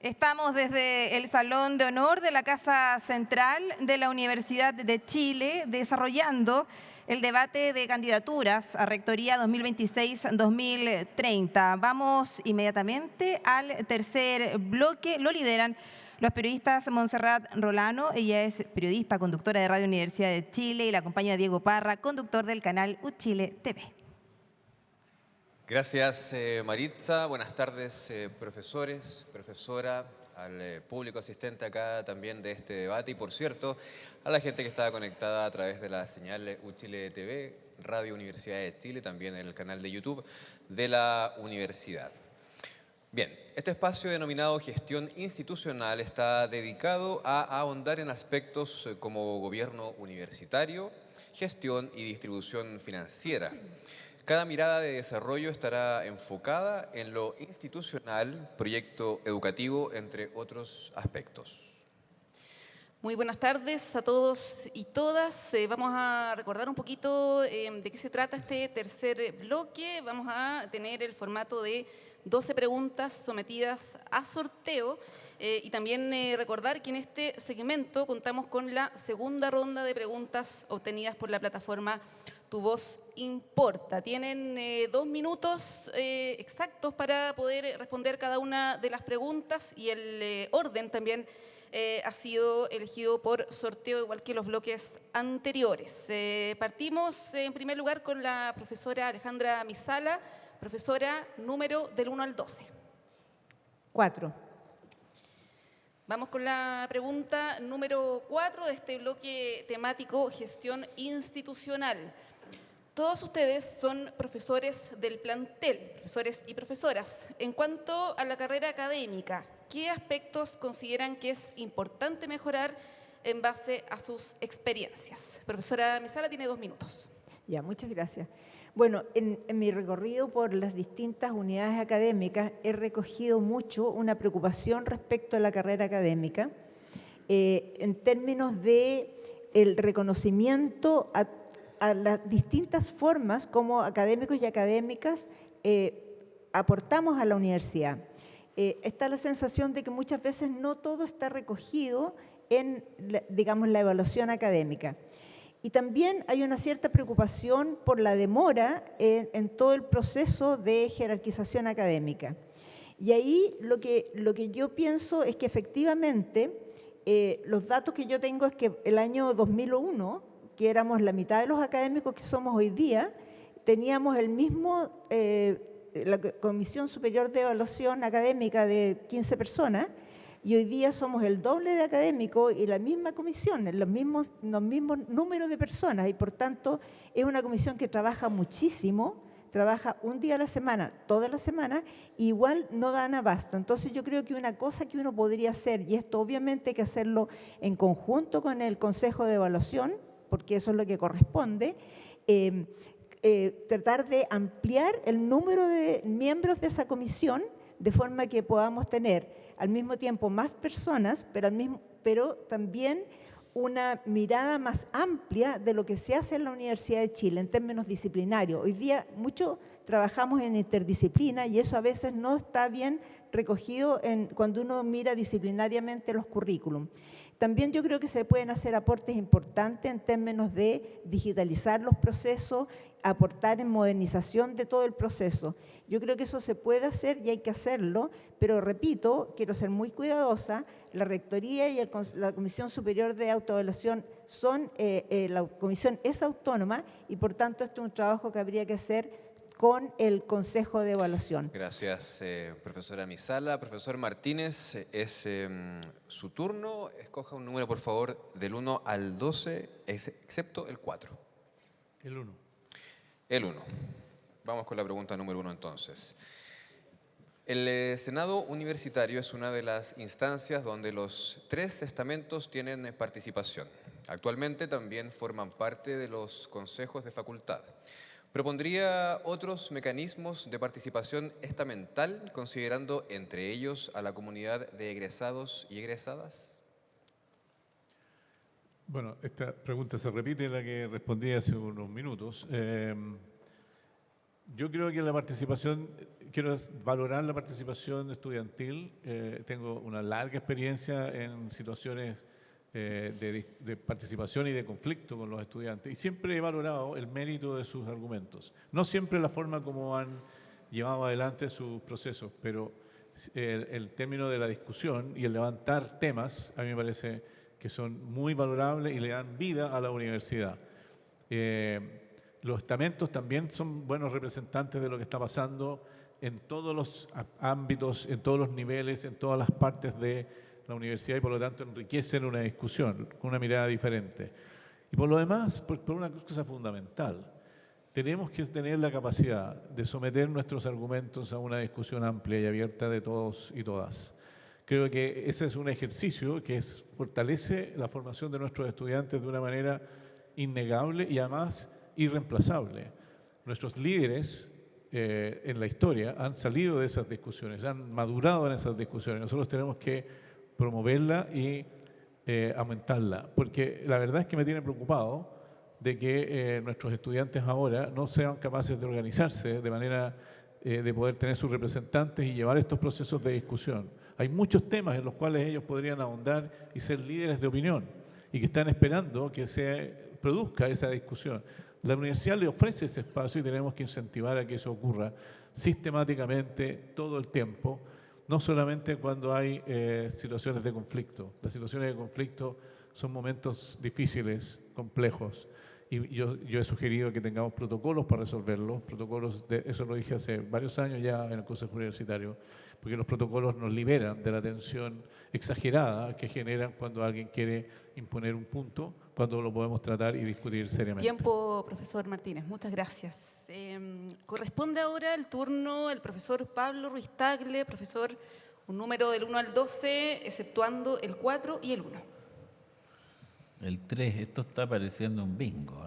[SPEAKER 1] Estamos desde el Salón de Honor de la Casa Central de la Universidad de Chile desarrollando el debate de candidaturas a Rectoría 2026-2030. Vamos inmediatamente al tercer bloque. Lo lideran los periodistas Montserrat Rolano, ella es periodista, conductora de Radio Universidad de Chile, y la acompaña Diego Parra, conductor del canal Uchile TV.
[SPEAKER 11] Gracias, Maritza. Buenas tardes, profesores, profesora, al público asistente acá también de este debate y, por cierto, a la gente que estaba conectada a través de la señal Uchile TV, Radio Universidad de Chile, también en el canal de YouTube de la universidad. Bien, este espacio denominado Gestión Institucional está dedicado a ahondar en aspectos como gobierno universitario, gestión y distribución financiera. Cada mirada de desarrollo estará enfocada en lo institucional, proyecto educativo, entre otros aspectos.
[SPEAKER 12] Muy buenas tardes a todos y todas. Vamos a recordar un poquito de qué se trata este tercer bloque. Vamos a tener el formato de 12 preguntas sometidas a sorteo y también recordar que en este segmento contamos con la segunda ronda de preguntas obtenidas por la plataforma Tu Voz Importa. Tienen 2 minutos exactos para poder responder cada una de las preguntas y el orden también ha sido elegido por sorteo, igual que los bloques anteriores. Partimos en primer lugar con la profesora Alejandra Misala, profesora, número del 1 al 12.
[SPEAKER 6] 4.
[SPEAKER 12] Vamos con la pregunta número 4 de este bloque temático, gestión institucional. Todos ustedes son profesores del plantel, profesores y profesoras. En cuanto a la carrera académica, ¿qué aspectos consideran que es importante mejorar en base a sus experiencias? Profesora Misala tiene 2 minutos.
[SPEAKER 6] Ya, muchas gracias. Bueno, en mi recorrido por las distintas unidades académicas he recogido mucho una preocupación respecto a la carrera académica en términos de el reconocimiento a las distintas formas como académicos y académicas aportamos a la universidad. Está la sensación de que muchas veces no todo está recogido en, digamos, la evaluación académica. Y también hay una cierta preocupación por la demora en todo el proceso de jerarquización académica. Y ahí lo que yo pienso es que efectivamente los datos que yo tengo es que el año 2001, que éramos la mitad de los académicos que somos hoy día, teníamos el mismo, la Comisión Superior de Evaluación Académica de 15 personas, y hoy día somos el doble de académicos y la misma comisión, los mismos números de personas, y por tanto es una comisión que trabaja muchísimo, trabaja un día a la semana, toda la semana, y igual no dan abasto. Entonces yo creo que una cosa que uno podría hacer, y esto obviamente hay que hacerlo en conjunto con el Consejo de Evaluación, porque eso es lo que corresponde, tratar de ampliar el número de miembros de esa comisión de forma que podamos tener al mismo tiempo más personas, pero también una mirada más amplia de lo que se hace en la Universidad de Chile en términos disciplinarios. Hoy día mucho trabajamos en interdisciplina y eso a veces no está bien recogido cuando uno mira disciplinariamente los currículum. También yo creo que se pueden hacer aportes importantes en términos de digitalizar los procesos, aportar en modernización de todo el proceso. Yo creo que eso se puede hacer y hay que hacerlo, pero repito, quiero ser muy cuidadosa, la Rectoría y la Comisión Superior de Autoevaluación la comisión es autónoma y por tanto esto es un trabajo que habría que hacer con el Consejo de Evaluación.
[SPEAKER 11] Gracias, profesora Misala. Profesor Martínez, es su turno. Escoja un número, por favor, del 1 al 12, excepto el 4.
[SPEAKER 3] El 1.
[SPEAKER 11] El 1. Vamos con la pregunta número 1 entonces. El Senado Universitario es una de las instancias donde los 3 estamentos tienen participación. Actualmente también forman parte de los consejos de facultad. ¿Propondría otros mecanismos de participación estamental, considerando entre ellos a la comunidad de egresados y egresadas?
[SPEAKER 3] Bueno, esta pregunta se repite la que respondí hace unos minutos. Yo creo que la participación, quiero valorar la participación estudiantil. Tengo una larga experiencia en situaciones de participación y de conflicto con los estudiantes y siempre he valorado el mérito de sus argumentos. No siempre la forma como han llevado adelante sus procesos, pero el término de la discusión y el levantar temas a mí me parece que son muy valorables y le dan vida a la universidad. Los estamentos también son buenos representantes de lo que está pasando en todos los ámbitos, en todos los niveles, en todas las partes de la universidad y por lo tanto enriquecen una discusión con una mirada diferente. Y por lo demás, por una cosa fundamental, tenemos que tener la capacidad de someter nuestros argumentos a una discusión amplia y abierta de todos y todas. Creo que ese es un ejercicio que fortalece la formación de nuestros estudiantes de una manera innegable y además irreemplazable. Nuestros líderes en la historia han salido de esas discusiones, han madurado en esas discusiones. Nosotros tenemos que promoverla y aumentarla, porque la verdad es que me tiene preocupado de que nuestros estudiantes ahora no sean capaces de organizarse de manera de poder tener sus representantes y llevar estos procesos de discusión. Hay muchos temas en los cuales ellos podrían ahondar y ser líderes de opinión y que están esperando que se produzca esa discusión. La universidad le ofrece ese espacio y tenemos que incentivar a que eso ocurra sistemáticamente todo el tiempo, no solamente cuando hay situaciones de conflicto. Las situaciones de conflicto son momentos difíciles, complejos, y yo he sugerido que tengamos protocolos para resolverlos, eso lo dije hace varios años ya en el Consejo Universitario, porque los protocolos nos liberan de la tensión exagerada que generan cuando alguien quiere imponer un punto, cuando lo podemos tratar y discutir seriamente.
[SPEAKER 12] Tiempo, profesor Martínez. Muchas gracias. Corresponde ahora el turno al profesor Pablo Ruiz Tagle, profesor, un número del 1 al 12, exceptuando el 4 y el 1.
[SPEAKER 4] El 3, esto está pareciendo un bingo.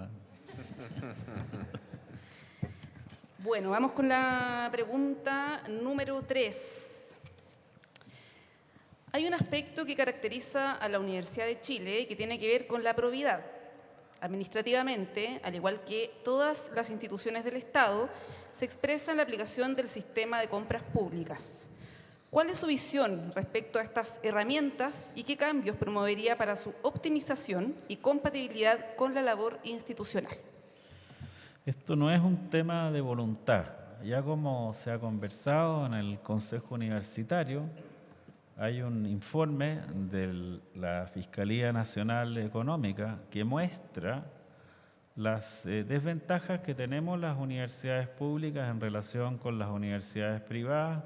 [SPEAKER 12] Bueno, vamos con la pregunta número 3. Hay un aspecto que caracteriza a la Universidad de Chile que tiene que ver con la probidad. Administrativamente, al igual que todas las instituciones del Estado, se expresa en la aplicación del sistema de compras públicas. ¿Cuál es su visión respecto a estas herramientas y qué cambios promovería para su optimización y compatibilidad con la labor institucional?
[SPEAKER 4] Esto no es un tema de voluntad. Ya como se ha conversado en el Consejo Universitario, hay un informe de la Fiscalía Nacional Económica que muestra las desventajas que tenemos las universidades públicas en relación con las universidades privadas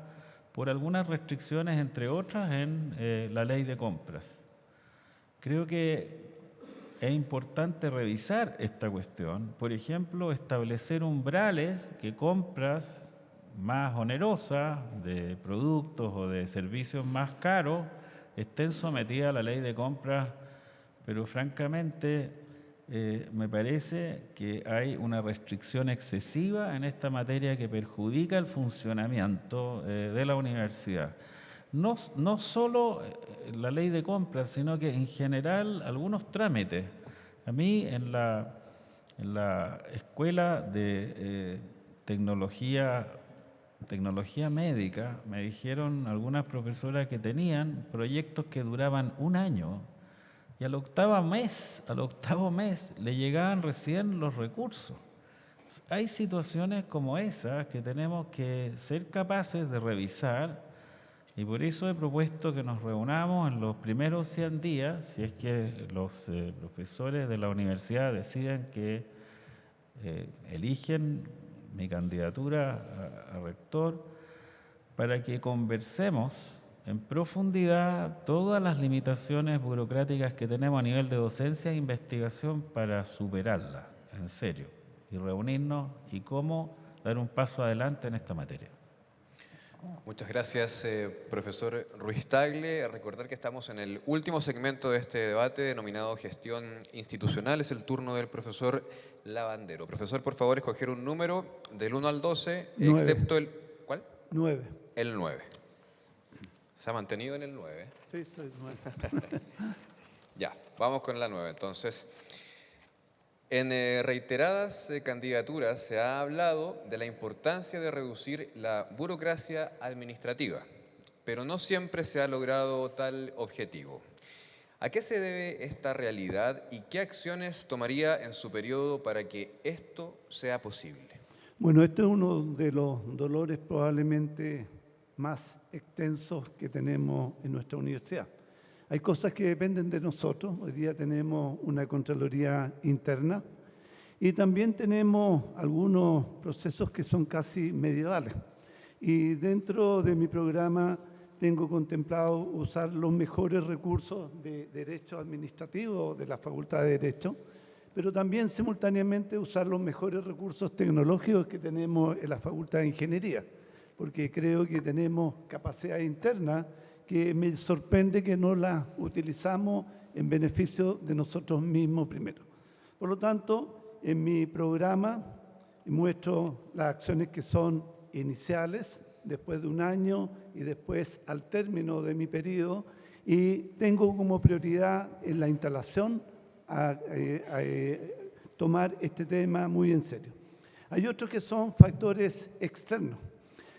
[SPEAKER 4] por algunas restricciones, entre otras, en la ley de compras. Creo que es importante revisar esta cuestión. Por ejemplo, establecer umbrales que compras más onerosas de productos o de servicios más caros estén sometidas a la ley de compras, pero francamente me parece que hay una restricción excesiva en esta materia que perjudica el funcionamiento de la universidad. No solo la ley de compras, sino que en general algunos trámites. A mí en la escuela de tecnología médica me dijeron algunas profesoras que tenían proyectos que duraban un año y al octavo mes le llegaban recién los recursos. Hay situaciones como esas que tenemos que ser capaces de revisar y por eso he propuesto que nos reunamos en los primeros 100 días, si es que los profesores de la universidad deciden que eligen mi candidatura a rector, para que conversemos en profundidad todas las limitaciones burocráticas que tenemos a nivel de docencia e investigación para superarlas, en serio, y reunirnos y cómo dar un paso adelante en esta materia.
[SPEAKER 11] Muchas gracias, profesor Ruiz Tagle. Recordar que estamos en el último segmento de este debate denominado Gestión Institucional. Es el turno del profesor Lavandero. Profesor, por favor, escoger un número del 1 al 12,
[SPEAKER 5] 9.
[SPEAKER 11] excepto el... ¿Cuál?
[SPEAKER 5] 9.
[SPEAKER 11] El 9. Se ha mantenido en el 9.
[SPEAKER 5] Sí, soy 9.
[SPEAKER 11] Ya, vamos con la 9. Entonces, en reiteradas candidaturas se ha hablado de la importancia de reducir la burocracia administrativa, pero no siempre se ha logrado tal objetivo. ¿A qué se debe esta realidad y qué acciones tomaría en su periodo para que esto sea posible?
[SPEAKER 5] Bueno, este es uno de los dolores probablemente más extensos que tenemos en nuestra universidad. Hay cosas que dependen de nosotros. Hoy día tenemos una Contraloría interna y también tenemos algunos procesos que son casi medievales. Y dentro de mi programa tengo contemplado usar los mejores recursos de Derecho Administrativo de la Facultad de Derecho, pero también simultáneamente usar los mejores recursos tecnológicos que tenemos en la Facultad de Ingeniería, porque creo que tenemos capacidad interna que me sorprende que no la utilizamos en beneficio de nosotros mismos primero. Por lo tanto, en mi programa muestro las acciones que son iniciales, después de un año y después al término de mi periodo, y tengo como prioridad en la instalación a tomar este tema muy en serio. Hay otros que son factores externos.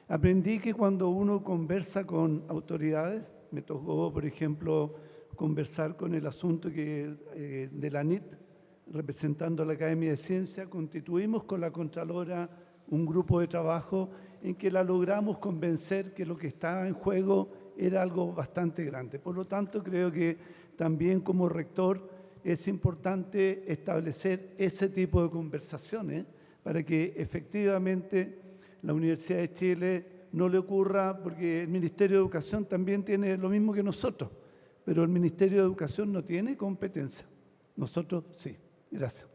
[SPEAKER 5] Aprendí que cuando uno conversa con autoridades, me tocó, por ejemplo, conversar con el asunto de la NIT, representando a la Academia de Ciencias, constituimos con la Contralora un grupo de trabajo en que la logramos convencer que lo que estaba en juego era algo bastante grande. Por lo tanto, creo que también como rector es importante establecer ese tipo de conversaciones para que efectivamente la Universidad de Chile no le ocurra, porque el Ministerio de Educación también tiene lo mismo que nosotros, pero el Ministerio de Educación no tiene competencia. Nosotros sí. Gracias.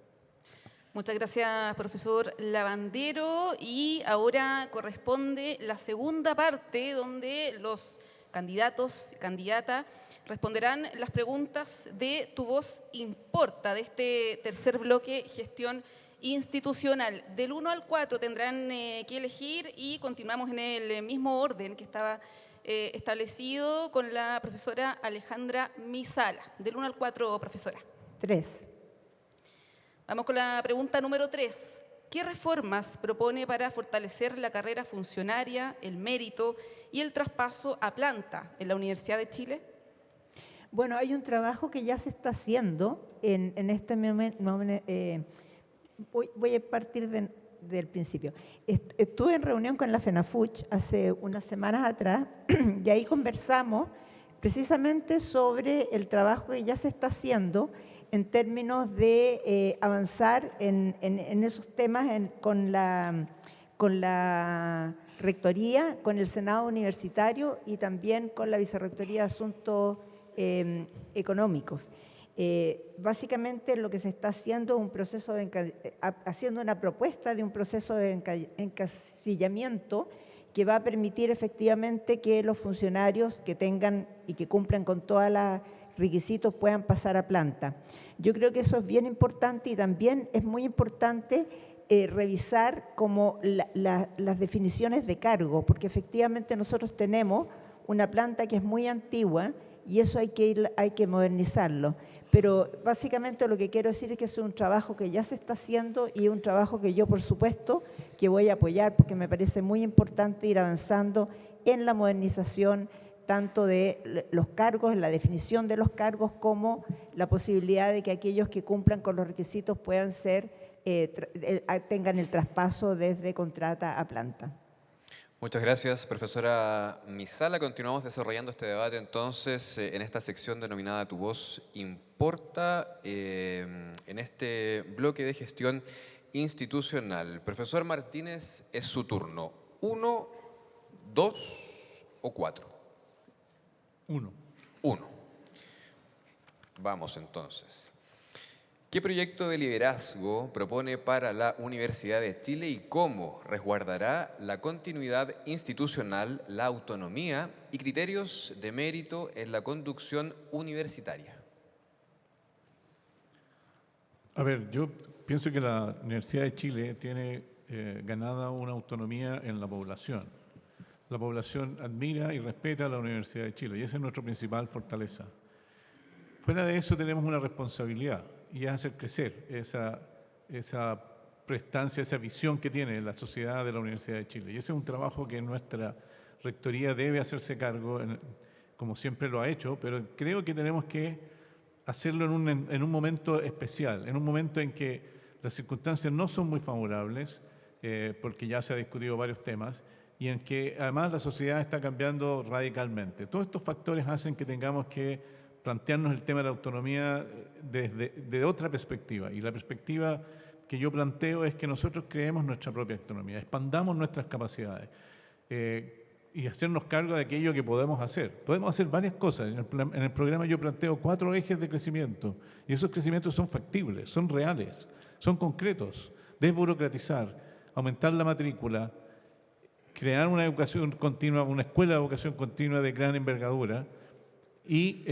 [SPEAKER 12] Muchas gracias, profesor Lavandero. Y ahora corresponde la segunda parte, donde los candidatos y candidatas responderán las preguntas de Tu Voz Importa, de este tercer bloque, Gestión Institucional. Del 1 al 4 tendrán que elegir y continuamos en el mismo orden que estaba establecido con la profesora Alejandra Misala. Del 1 al 4, profesora.
[SPEAKER 6] 3.
[SPEAKER 12] Vamos con la pregunta número 3. ¿Qué reformas propone para fortalecer la carrera funcionaria, el mérito y el traspaso a planta en la Universidad de Chile?
[SPEAKER 6] Bueno, hay un trabajo que ya se está haciendo en este momento. Voy a partir del principio. Estuve en reunión con la FENAFUCH hace unas semanas atrás y ahí conversamos precisamente sobre el trabajo que ya se está haciendo en términos de avanzar en esos temas con la Rectoría, con el Senado Universitario y también con la Vicerrectoría de Asuntos Económicos. Básicamente lo que se está haciendo es un proceso haciendo una propuesta de un proceso de encasillamiento que va a permitir efectivamente que los funcionarios que tengan y que cumplan con todas las requisitos puedan pasar a planta. Yo creo que eso es bien importante y también es muy importante revisar como las definiciones de cargo, porque efectivamente nosotros tenemos una planta que es muy antigua y eso hay que modernizarlo. Pero básicamente lo que quiero decir es que es un trabajo que ya se está haciendo y un trabajo que yo, por supuesto, que voy a apoyar porque me parece muy importante ir avanzando en la modernización tanto de los cargos, en la definición de los cargos, como la posibilidad de que aquellos que cumplan con los requisitos puedan tengan el traspaso desde contrata a planta.
[SPEAKER 11] Muchas gracias, profesora Misala. Continuamos desarrollando este debate entonces en esta sección denominada Tu Voz Importa, en este bloque de gestión institucional. Profesor Martínez, es su turno. 1, 2 o 4.
[SPEAKER 3] 1.
[SPEAKER 11] 1. Vamos entonces. ¿Qué proyecto de liderazgo propone para la Universidad de Chile y cómo resguardará la continuidad institucional, la autonomía y criterios de mérito en la conducción universitaria?
[SPEAKER 3] A ver, yo pienso que la Universidad de Chile tiene ganada una autonomía en la población. La población admira y respeta a la Universidad de Chile y esa es nuestra principal fortaleza. Fuera de eso tenemos una responsabilidad y es hacer crecer esa prestancia, esa visión que tiene la sociedad de la Universidad de Chile. Y ese es un trabajo que nuestra rectoría debe hacerse cargo, como siempre lo ha hecho, pero creo que tenemos que hacerlo en un momento especial, en un momento en que las circunstancias no son muy favorables, porque ya se ha discutido varios temas, y en que además la sociedad está cambiando radicalmente. Todos estos factores hacen que tengamos que plantearnos el tema de la autonomía desde otra perspectiva. Y la perspectiva que yo planteo es que nosotros creemos nuestra propia autonomía, expandamos nuestras capacidades y hacernos cargo de aquello que podemos hacer. Podemos hacer varias cosas. En el programa yo planteo 4 ejes de crecimiento y esos crecimientos son factibles, son reales, son concretos. Desburocratizar, aumentar la matrícula, crear una educación continua, una escuela de educación continua de gran envergadura, y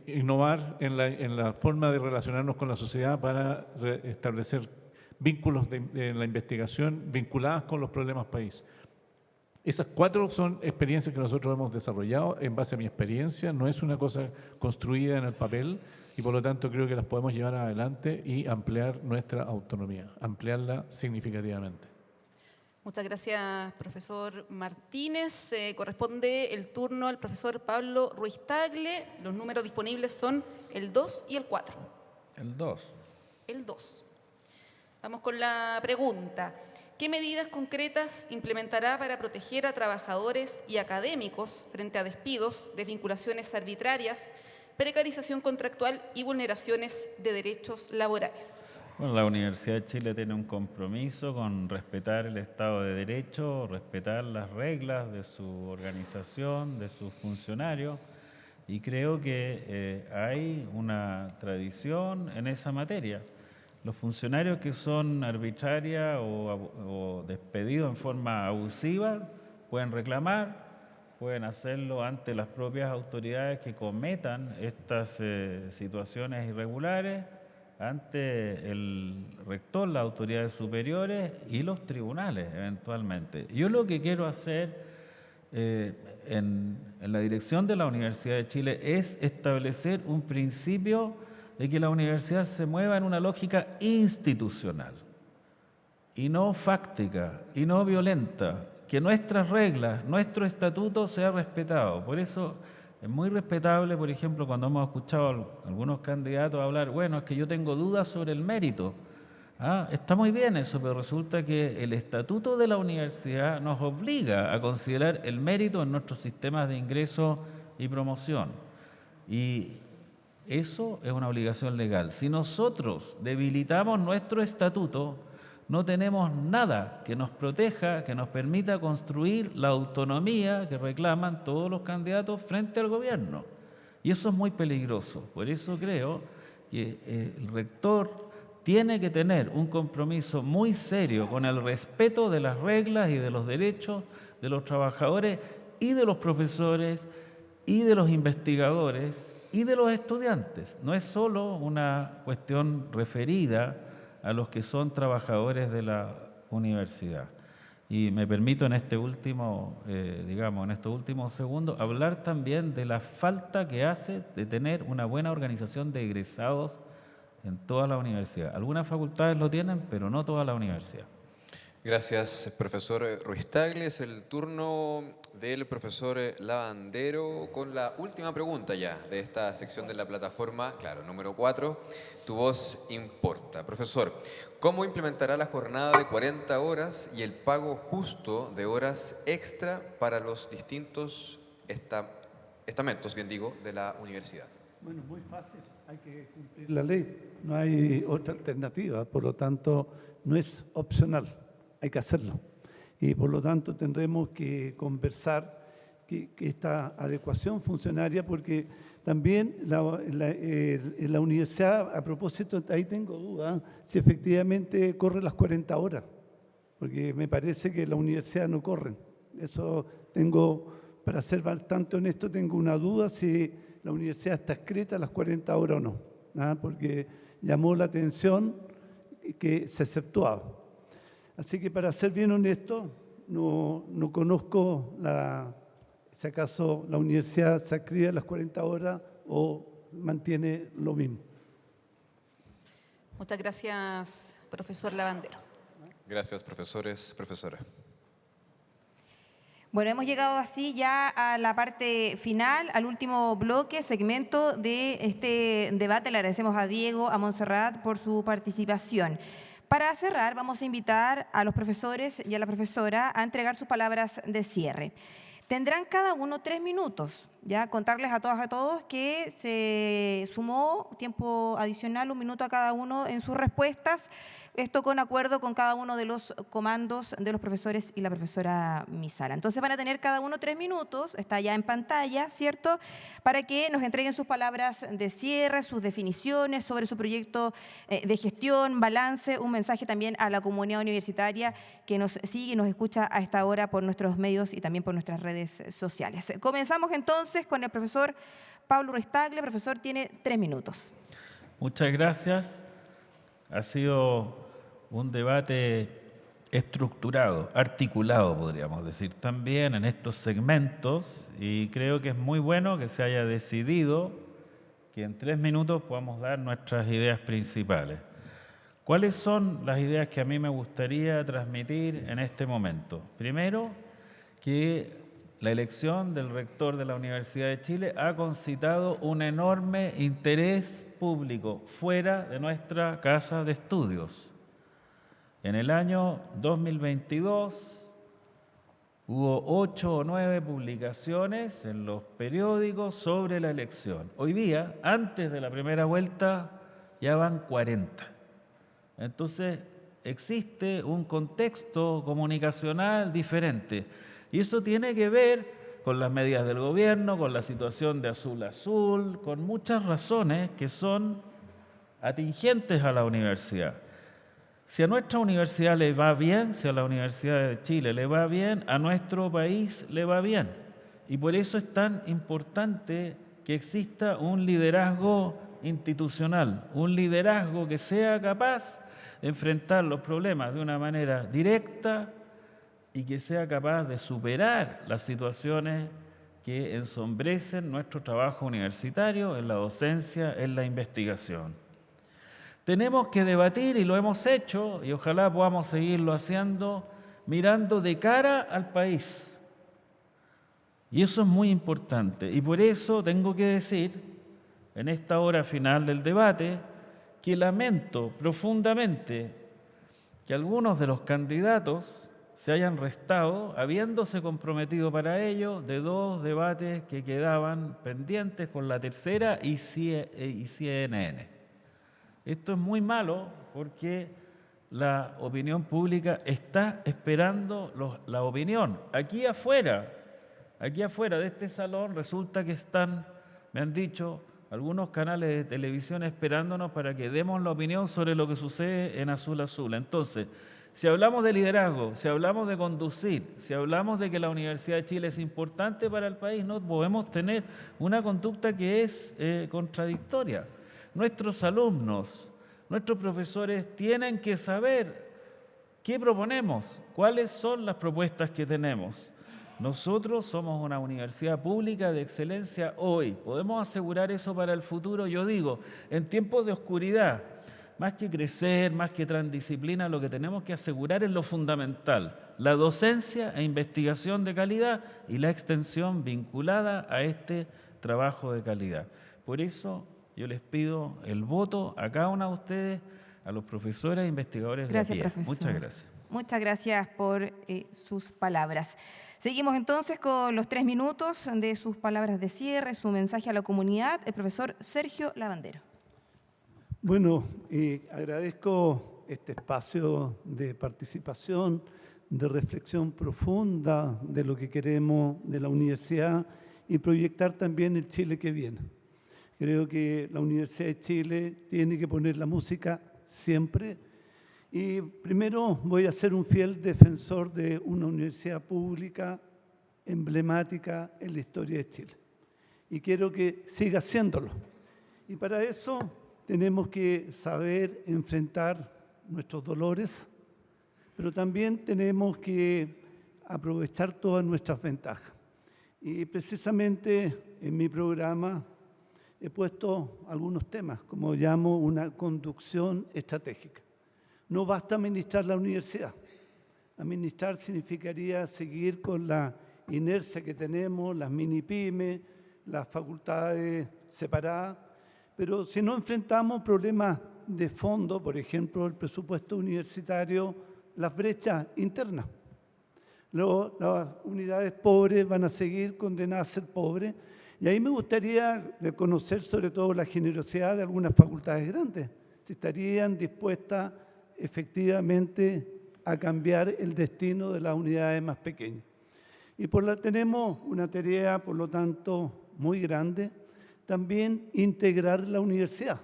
[SPEAKER 3] innovar en la forma de relacionarnos con la sociedad para establecer vínculos en la investigación vinculadas con los problemas país. Esas 4 son experiencias que nosotros hemos desarrollado en base a mi experiencia, no es una cosa construida en el papel y por lo tanto creo que las podemos llevar adelante y ampliar nuestra autonomía, ampliarla significativamente.
[SPEAKER 12] Muchas gracias, profesor Martínez. Corresponde el turno al profesor Pablo Ruiz Tagle. Los números disponibles son el 2 y el 4.
[SPEAKER 4] El 2.
[SPEAKER 12] El 2. Vamos con la pregunta. ¿Qué medidas concretas implementará para proteger a trabajadores y académicos frente a despidos, desvinculaciones arbitrarias, precarización contractual y vulneraciones de derechos laborales?
[SPEAKER 4] Bueno, la Universidad de Chile tiene un compromiso con respetar el Estado de Derecho, respetar las reglas de su organización, de sus funcionarios, y creo que hay una tradición en esa materia. Los funcionarios que son arbitrarios o despedidos en forma abusiva pueden reclamar, pueden hacerlo ante las propias autoridades que cometan estas situaciones irregulares, ante el rector, las autoridades superiores y los tribunales eventualmente. Yo lo que quiero hacer en la dirección de la Universidad de Chile es establecer un principio de que la universidad se mueva en una lógica institucional y no fáctica y no violenta, que nuestras reglas, nuestro estatuto sea respetado. Por eso es muy respetable, por ejemplo, cuando hemos escuchado a algunos candidatos hablar, bueno, es que yo tengo dudas sobre el mérito. Está muy bien eso, pero resulta que el estatuto de la universidad nos obliga a considerar el mérito en nuestros sistemas de ingreso y promoción. Y eso es una obligación legal. Si nosotros debilitamos nuestro estatuto, no tenemos nada que nos proteja, que nos permita construir la autonomía que reclaman todos los candidatos frente al gobierno. Y eso es muy peligroso. Por eso creo que el rector tiene que tener un compromiso muy serio con el respeto de las reglas y de los derechos de los trabajadores y de los profesores y de los investigadores y de los estudiantes. No es solo una cuestión referida a los que son trabajadores de la universidad. Y me permito en este último, en estos últimos segundos, hablar también de la falta que hace de tener una buena organización de egresados en toda la universidad. Algunas facultades lo tienen, pero no toda la universidad.
[SPEAKER 11] Gracias, profesor Ruiz-Tagle. Es el turno del profesor Lavandero con la última pregunta ya de esta sección de la plataforma, claro, número 4. Tu voz importa. Profesor, ¿cómo implementará la jornada de 40 horas y el pago justo de horas extra para los distintos estamentos, de la universidad?
[SPEAKER 5] Bueno, muy fácil. Hay que cumplir la ley. No hay otra alternativa. Por lo tanto, no es opcional. Hay que hacerlo. Y por lo tanto tendremos que conversar que esta adecuación funcionaria, porque también en la universidad, a propósito, ahí tengo dudas, si efectivamente corre las 40 horas, porque me parece que la universidad no corren. Eso tengo, para ser bastante honesto, tengo una duda si la universidad está escrita a las 40 horas o no, porque llamó la atención que se exceptuaba. Así que para ser bien honesto, no conozco si acaso la universidad se adscribe a las 40 horas o mantiene lo mismo.
[SPEAKER 12] Muchas gracias, profesor Lavandero.
[SPEAKER 11] Gracias, profesores, profesora.
[SPEAKER 1] Bueno, hemos llegado así ya a la parte final, al último bloque, segmento de este debate. Le agradecemos a Diego, a Montserrat por su participación. Para cerrar, vamos a invitar a los profesores y a la profesora a entregar sus palabras de cierre. Tendrán cada uno 3 minutos. Ya contarles a todas y a todos que se sumó tiempo adicional, 1 minuto a cada uno en sus respuestas. Esto con acuerdo con cada uno de los comandos de los profesores y la profesora Misala. Entonces van a tener cada uno 3 minutos, está ya en pantalla, ¿cierto? Para que nos entreguen sus palabras de cierre, sus definiciones sobre su proyecto de gestión, balance, un mensaje también a la comunidad universitaria que nos sigue y nos escucha a esta hora por nuestros medios y también por nuestras redes sociales. Comenzamos entonces con el profesor Pablo Ruiz-Tagle. Profesor, tiene 3 minutos.
[SPEAKER 4] Muchas gracias. Ha sido un debate estructurado, articulado, podríamos decir, también en estos segmentos, y creo que es muy bueno que se haya decidido que en 3 minutos podamos dar nuestras ideas principales. ¿Cuáles son las ideas que a mí me gustaría transmitir en este momento? Primero, que la elección del rector de la Universidad de Chile ha concitado un enorme interés público fuera de nuestra casa de estudios. En el año 2022 hubo 8 o 9 publicaciones en los periódicos sobre la elección. Hoy día, antes de la primera vuelta, ya van 40. Entonces, existe un contexto comunicacional diferente. Y eso tiene que ver con las medidas del gobierno, con la situación de Azul Azul, con muchas razones que son atingentes a la universidad. Si a nuestra universidad le va bien, si a la Universidad de Chile le va bien, a nuestro país le va bien. Y por eso es tan importante que exista un liderazgo institucional, un liderazgo que sea capaz de enfrentar los problemas de una manera directa y que sea capaz de superar las situaciones que ensombrecen nuestro trabajo universitario, en la docencia, en la investigación. Tenemos que debatir, y lo hemos hecho, y ojalá podamos seguirlo haciendo, mirando de cara al país. Y eso es muy importante. Y por eso tengo que decir, en esta hora final del debate, que lamento profundamente que algunos de los candidatos se hayan restado, habiéndose comprometido para ello, de 2 debates que quedaban pendientes con La Tercera y CNN. Esto es muy malo porque la opinión pública está esperando la opinión. Aquí afuera de este salón, resulta que están, me han dicho, algunos canales de televisión esperándonos para que demos la opinión sobre lo que sucede en Azul Azul. Entonces, Si hablamos de liderazgo, si hablamos de conducir, si hablamos de que la Universidad de Chile es importante para el país, no podemos tener una conducta que es contradictoria. Nuestros alumnos, nuestros profesores tienen que saber qué proponemos, cuáles son las propuestas que tenemos. Nosotros somos una universidad pública de excelencia hoy. ¿Podemos asegurar eso para el futuro? Yo digo, en tiempos de oscuridad, más que crecer, más que transdisciplina, lo que tenemos que asegurar es lo fundamental, la docencia e investigación de calidad y la extensión vinculada a este trabajo de calidad. Por eso yo les pido el voto a cada uno de ustedes, a los profesores e investigadores de pie.
[SPEAKER 1] Profesor.
[SPEAKER 4] Muchas gracias.
[SPEAKER 1] Muchas gracias por sus palabras. Seguimos entonces con los 3 minutos de sus palabras de cierre, su mensaje a la comunidad, el profesor Sergio Lavandero.
[SPEAKER 5] Bueno, agradezco este espacio de participación, de reflexión profunda de lo que queremos de la universidad y proyectar también el Chile que viene. Creo que la Universidad de Chile tiene que poner la música siempre. Y primero voy a ser un fiel defensor de una universidad pública emblemática en la historia de Chile. Y quiero que siga siéndolo. Y para eso tenemos que saber enfrentar nuestros dolores, pero también tenemos que aprovechar todas nuestras ventajas. Y precisamente en mi programa he puesto algunos temas, como llamo una conducción estratégica. No basta administrar la universidad. Administrar significaría seguir con la inercia que tenemos, las mini-pymes, las facultades separadas, pero si no enfrentamos problemas de fondo, por ejemplo, el presupuesto universitario, las brechas internas. Las unidades pobres van a seguir condenadas a ser pobres, y ahí me gustaría conocer sobre todo la generosidad de algunas facultades grandes, si estarían dispuestas efectivamente a cambiar el destino de las unidades más pequeñas. Y tenemos una tarea, por lo tanto, muy grande, también integrar la universidad.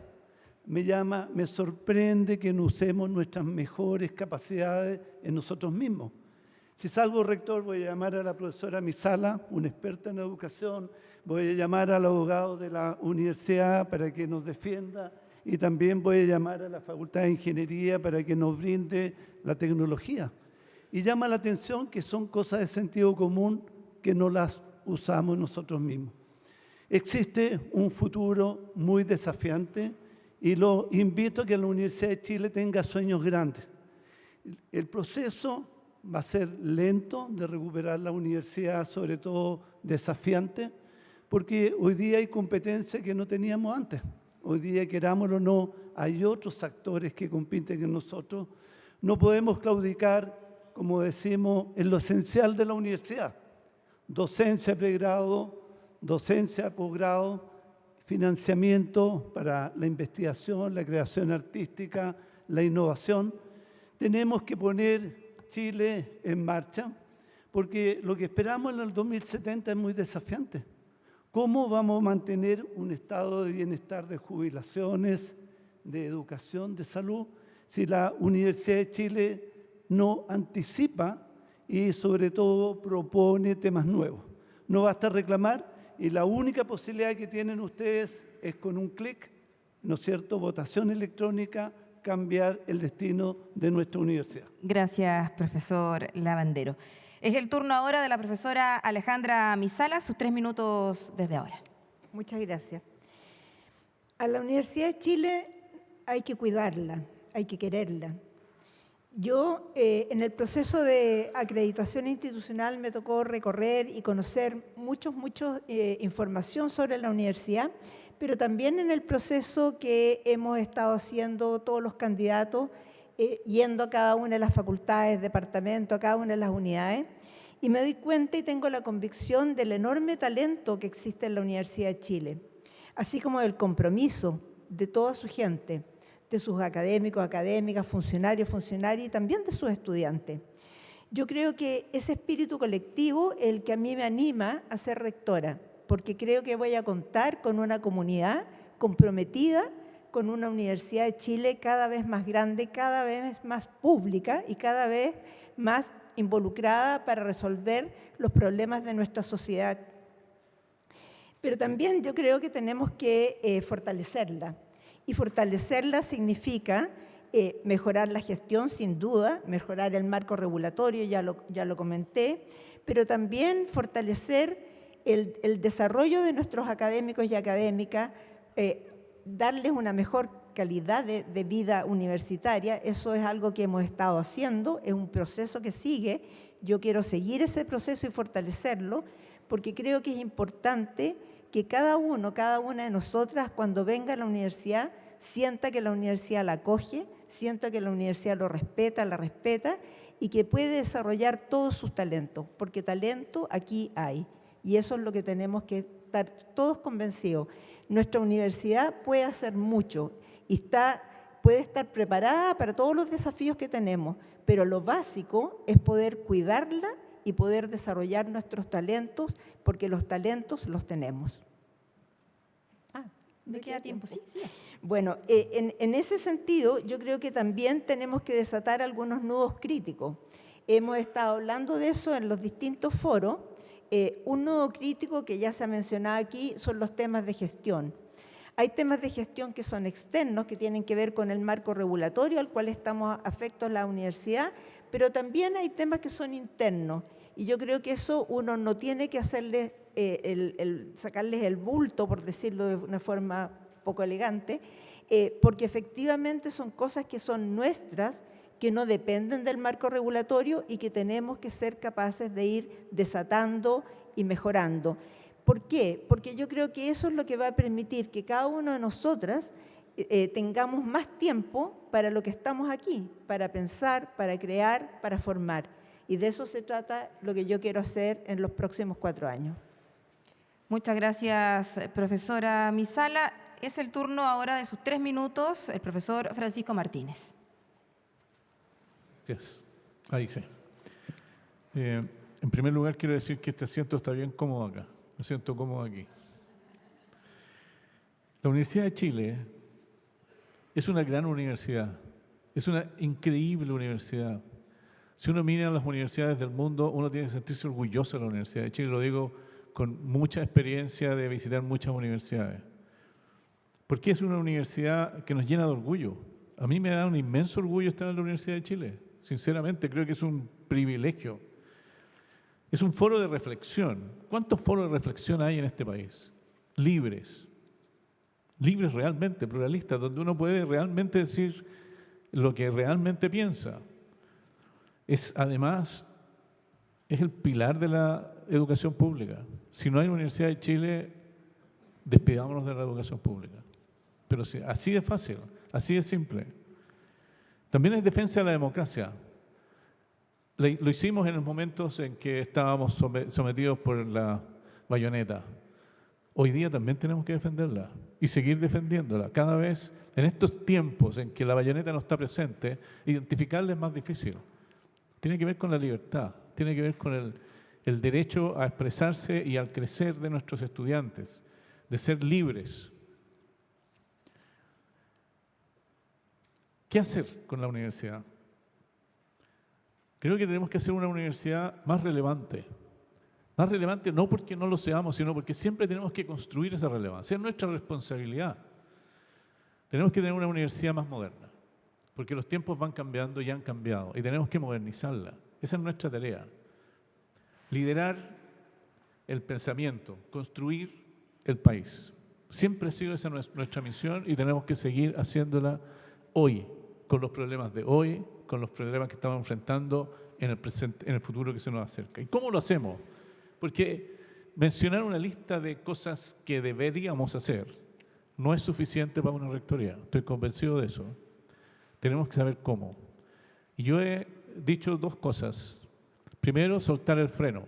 [SPEAKER 5] Me sorprende que no usemos nuestras mejores capacidades en nosotros mismos. Si salgo rector, voy a llamar a la profesora Misala, una experta en educación, voy a llamar al abogado de la universidad para que nos defienda, y también voy a llamar a la Facultad de Ingeniería para que nos brinde la tecnología. Y llama la atención que son cosas de sentido común que no las usamos nosotros mismos. Existe un futuro muy desafiante y lo invito a que la Universidad de Chile tenga sueños grandes. El proceso va a ser lento de recuperar la universidad, sobre todo desafiante, porque hoy día hay competencias que no teníamos antes. Hoy día, querámoslo o no, hay otros actores que compiten con nosotros. No podemos claudicar, como decimos, en lo esencial de la universidad. Docencia pregrado, docencia posgrado, financiamiento para la investigación, la creación artística, la innovación. Tenemos que poner Chile en marcha, porque lo que esperamos en el 2070 es muy desafiante. ¿Cómo vamos a mantener un estado de bienestar de jubilaciones, de educación, de salud, si la Universidad de Chile no anticipa y sobre todo propone temas nuevos? No basta reclamar y la única posibilidad que tienen ustedes es con un clic, ¿no es cierto?, votación electrónica, cambiar el destino de nuestra universidad.
[SPEAKER 1] Gracias, profesor Lavandero. Es el turno ahora de la profesora Alejandra Misala, sus 3 minutos desde ahora.
[SPEAKER 6] Muchas gracias. A la Universidad de Chile hay que cuidarla, hay que quererla. Yo, en el proceso de acreditación institucional, me tocó recorrer y conocer mucha información sobre la universidad, pero también en el proceso que hemos estado haciendo todos los candidatos, yendo a cada una de las facultades, departamentos, a cada una de las unidades, y me doy cuenta y tengo la convicción del enorme talento que existe en la Universidad de Chile, así como del compromiso de toda su gente, de sus académicos, académicas, funcionarios, funcionarias y también de sus estudiantes. Yo creo que ese espíritu colectivo es el que a mí me anima a ser rectora, porque creo que voy a contar con una comunidad comprometida con una Universidad de Chile cada vez más grande, cada vez más pública y cada vez más involucrada para resolver los problemas de nuestra sociedad. Pero también yo creo que tenemos que fortalecerla. Y fortalecerla significa mejorar la gestión, sin duda, mejorar el marco regulatorio, ya lo comenté, pero también fortalecer el desarrollo de nuestros académicos y académicas, darles una mejor calidad de vida universitaria. Eso es algo que hemos estado haciendo, es un proceso que sigue. Yo quiero seguir ese proceso y fortalecerlo, porque creo que es importante que cada una de nosotras, cuando venga a la universidad, sienta que la universidad la acoge, sienta que la universidad lo respeta, la respeta, y que puede desarrollar todos sus talentos, porque talento aquí hay. Y eso es lo que tenemos que estar todos convencidos. Nuestra universidad puede hacer mucho y puede estar preparada para todos los desafíos que tenemos, pero lo básico es poder cuidarla y poder desarrollar nuestros talentos, porque los talentos los tenemos.
[SPEAKER 1] ¿Me queda tiempo? Sí.
[SPEAKER 6] Bueno, en ese sentido, yo creo que también tenemos que desatar algunos nudos críticos. Hemos estado hablando de eso en los distintos foros. Un nudo crítico que ya se ha mencionado aquí son los temas de gestión. Hay temas de gestión que son externos, que tienen que ver con el marco regulatorio al cual estamos afectos la universidad, pero también hay temas que son internos. Y yo creo que eso uno no tiene que hacerles sacarles el bulto, por decirlo de una forma poco elegante, porque efectivamente son cosas que son nuestras, que no dependen del marco regulatorio y que tenemos que ser capaces de ir desatando y mejorando. ¿Por qué? Porque yo creo que eso es lo que va a permitir que cada uno de nosotras tengamos más tiempo para lo que estamos aquí, para pensar, para crear, para formar. Y de eso se trata lo que yo quiero hacer en los próximos 4 años.
[SPEAKER 1] Muchas gracias, profesora Misala. Es el turno ahora de sus 3 minutos, el profesor Francisco Martínez.
[SPEAKER 3] Yes. Ahí sí. En primer lugar, quiero decir que este asiento está bien cómodo acá. Me siento cómodo aquí. La Universidad de Chile es una gran universidad. Es una increíble universidad. Si uno mira las universidades del mundo, uno tiene que sentirse orgulloso de la Universidad de Chile. Lo digo con mucha experiencia de visitar muchas universidades. Porque es una universidad que nos llena de orgullo. A mí me da un inmenso orgullo estar en la Universidad de Chile. Sinceramente, creo que es un privilegio. Es un foro de reflexión. ¿Cuántos foros de reflexión hay en este país? Libres. Libres realmente, pluralistas, donde uno puede realmente decir lo que realmente piensa. Además, es el pilar de la educación pública. Si no hay Universidad de Chile, despidámonos de la educación pública. Pero sí, así de fácil, así de simple. También es defensa de la democracia. Lo hicimos en los momentos en que estábamos sometidos por la bayoneta. Hoy día también tenemos que defenderla y seguir defendiéndola. Cada vez, en estos tiempos en que la bayoneta no está presente, identificarla es más difícil. Tiene que ver con la libertad, tiene que ver con el derecho a expresarse y al crecer de nuestros estudiantes, de ser libres. ¿Qué hacer con la universidad? Creo que tenemos que hacer una universidad más relevante. Más relevante no porque no lo seamos, sino porque siempre tenemos que construir esa relevancia. Es nuestra responsabilidad. Tenemos que tener una universidad más moderna, porque los tiempos van cambiando y han cambiado, y tenemos que modernizarla. Esa es nuestra tarea. Liderar el pensamiento, construir el país. Siempre ha sido esa nuestra misión y tenemos que seguir haciéndola hoy, con los problemas de hoy, con los problemas que estamos enfrentando en el presente, en el futuro que se nos acerca. ¿Y cómo lo hacemos? Porque mencionar una lista de cosas que deberíamos hacer no es suficiente para una rectoría. Estoy convencido de eso. Tenemos que saber cómo. Y yo he dicho 2 cosas. Primero, soltar el freno,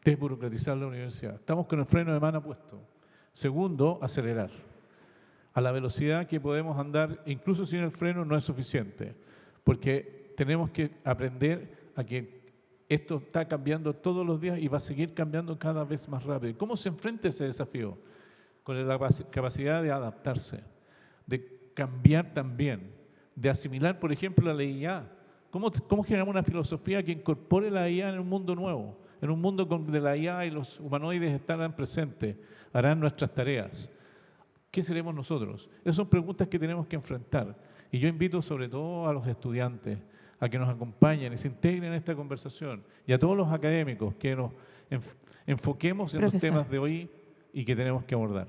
[SPEAKER 3] desburocratizar la universidad. Estamos con el freno de mano puesto. Segundo, acelerar. A la velocidad que podemos andar, incluso sin el freno, no es suficiente, porque tenemos que aprender a que esto está cambiando todos los días y va a seguir cambiando cada vez más rápido. ¿Cómo se enfrenta ese desafío? Con la capacidad de adaptarse, de cambiar también, de asimilar, por ejemplo, la ley IA. ¿Cómo generamos una filosofía que incorpore la IA en un mundo nuevo? En un mundo donde la IA y los humanoides estarán presentes, harán nuestras tareas. ¿Qué seremos nosotros? Esas son preguntas que tenemos que enfrentar. Y yo invito sobre todo a los estudiantes a que nos acompañen y se integren en esta conversación. Y a todos los académicos que nos enfoquemos en los temas de hoy y que tenemos que abordar.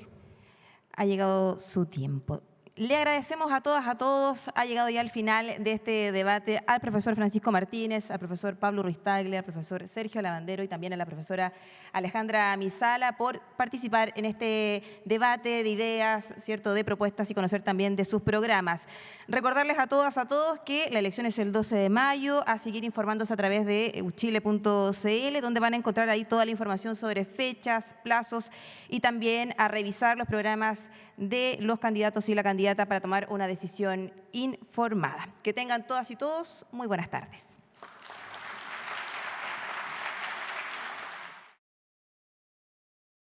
[SPEAKER 1] Ha llegado su tiempo. Le agradecemos a todas, a todos. Ha llegado ya al final de este debate al profesor Francisco Martínez, al profesor Pablo Ruiz-Tagle, al profesor Sergio Lavandero y también a la profesora Alejandra Misala por participar en este debate de ideas, ¿cierto?, de propuestas y conocer también de sus programas. Recordarles a todas, a todos que la elección es el 12 de mayo, a seguir informándose a través de uchile.cl, donde van a encontrar ahí toda la información sobre fechas, plazos y también a revisar los programas de los candidatos y la candidata para tomar una decisión informada. Que tengan todas y todos muy buenas tardes.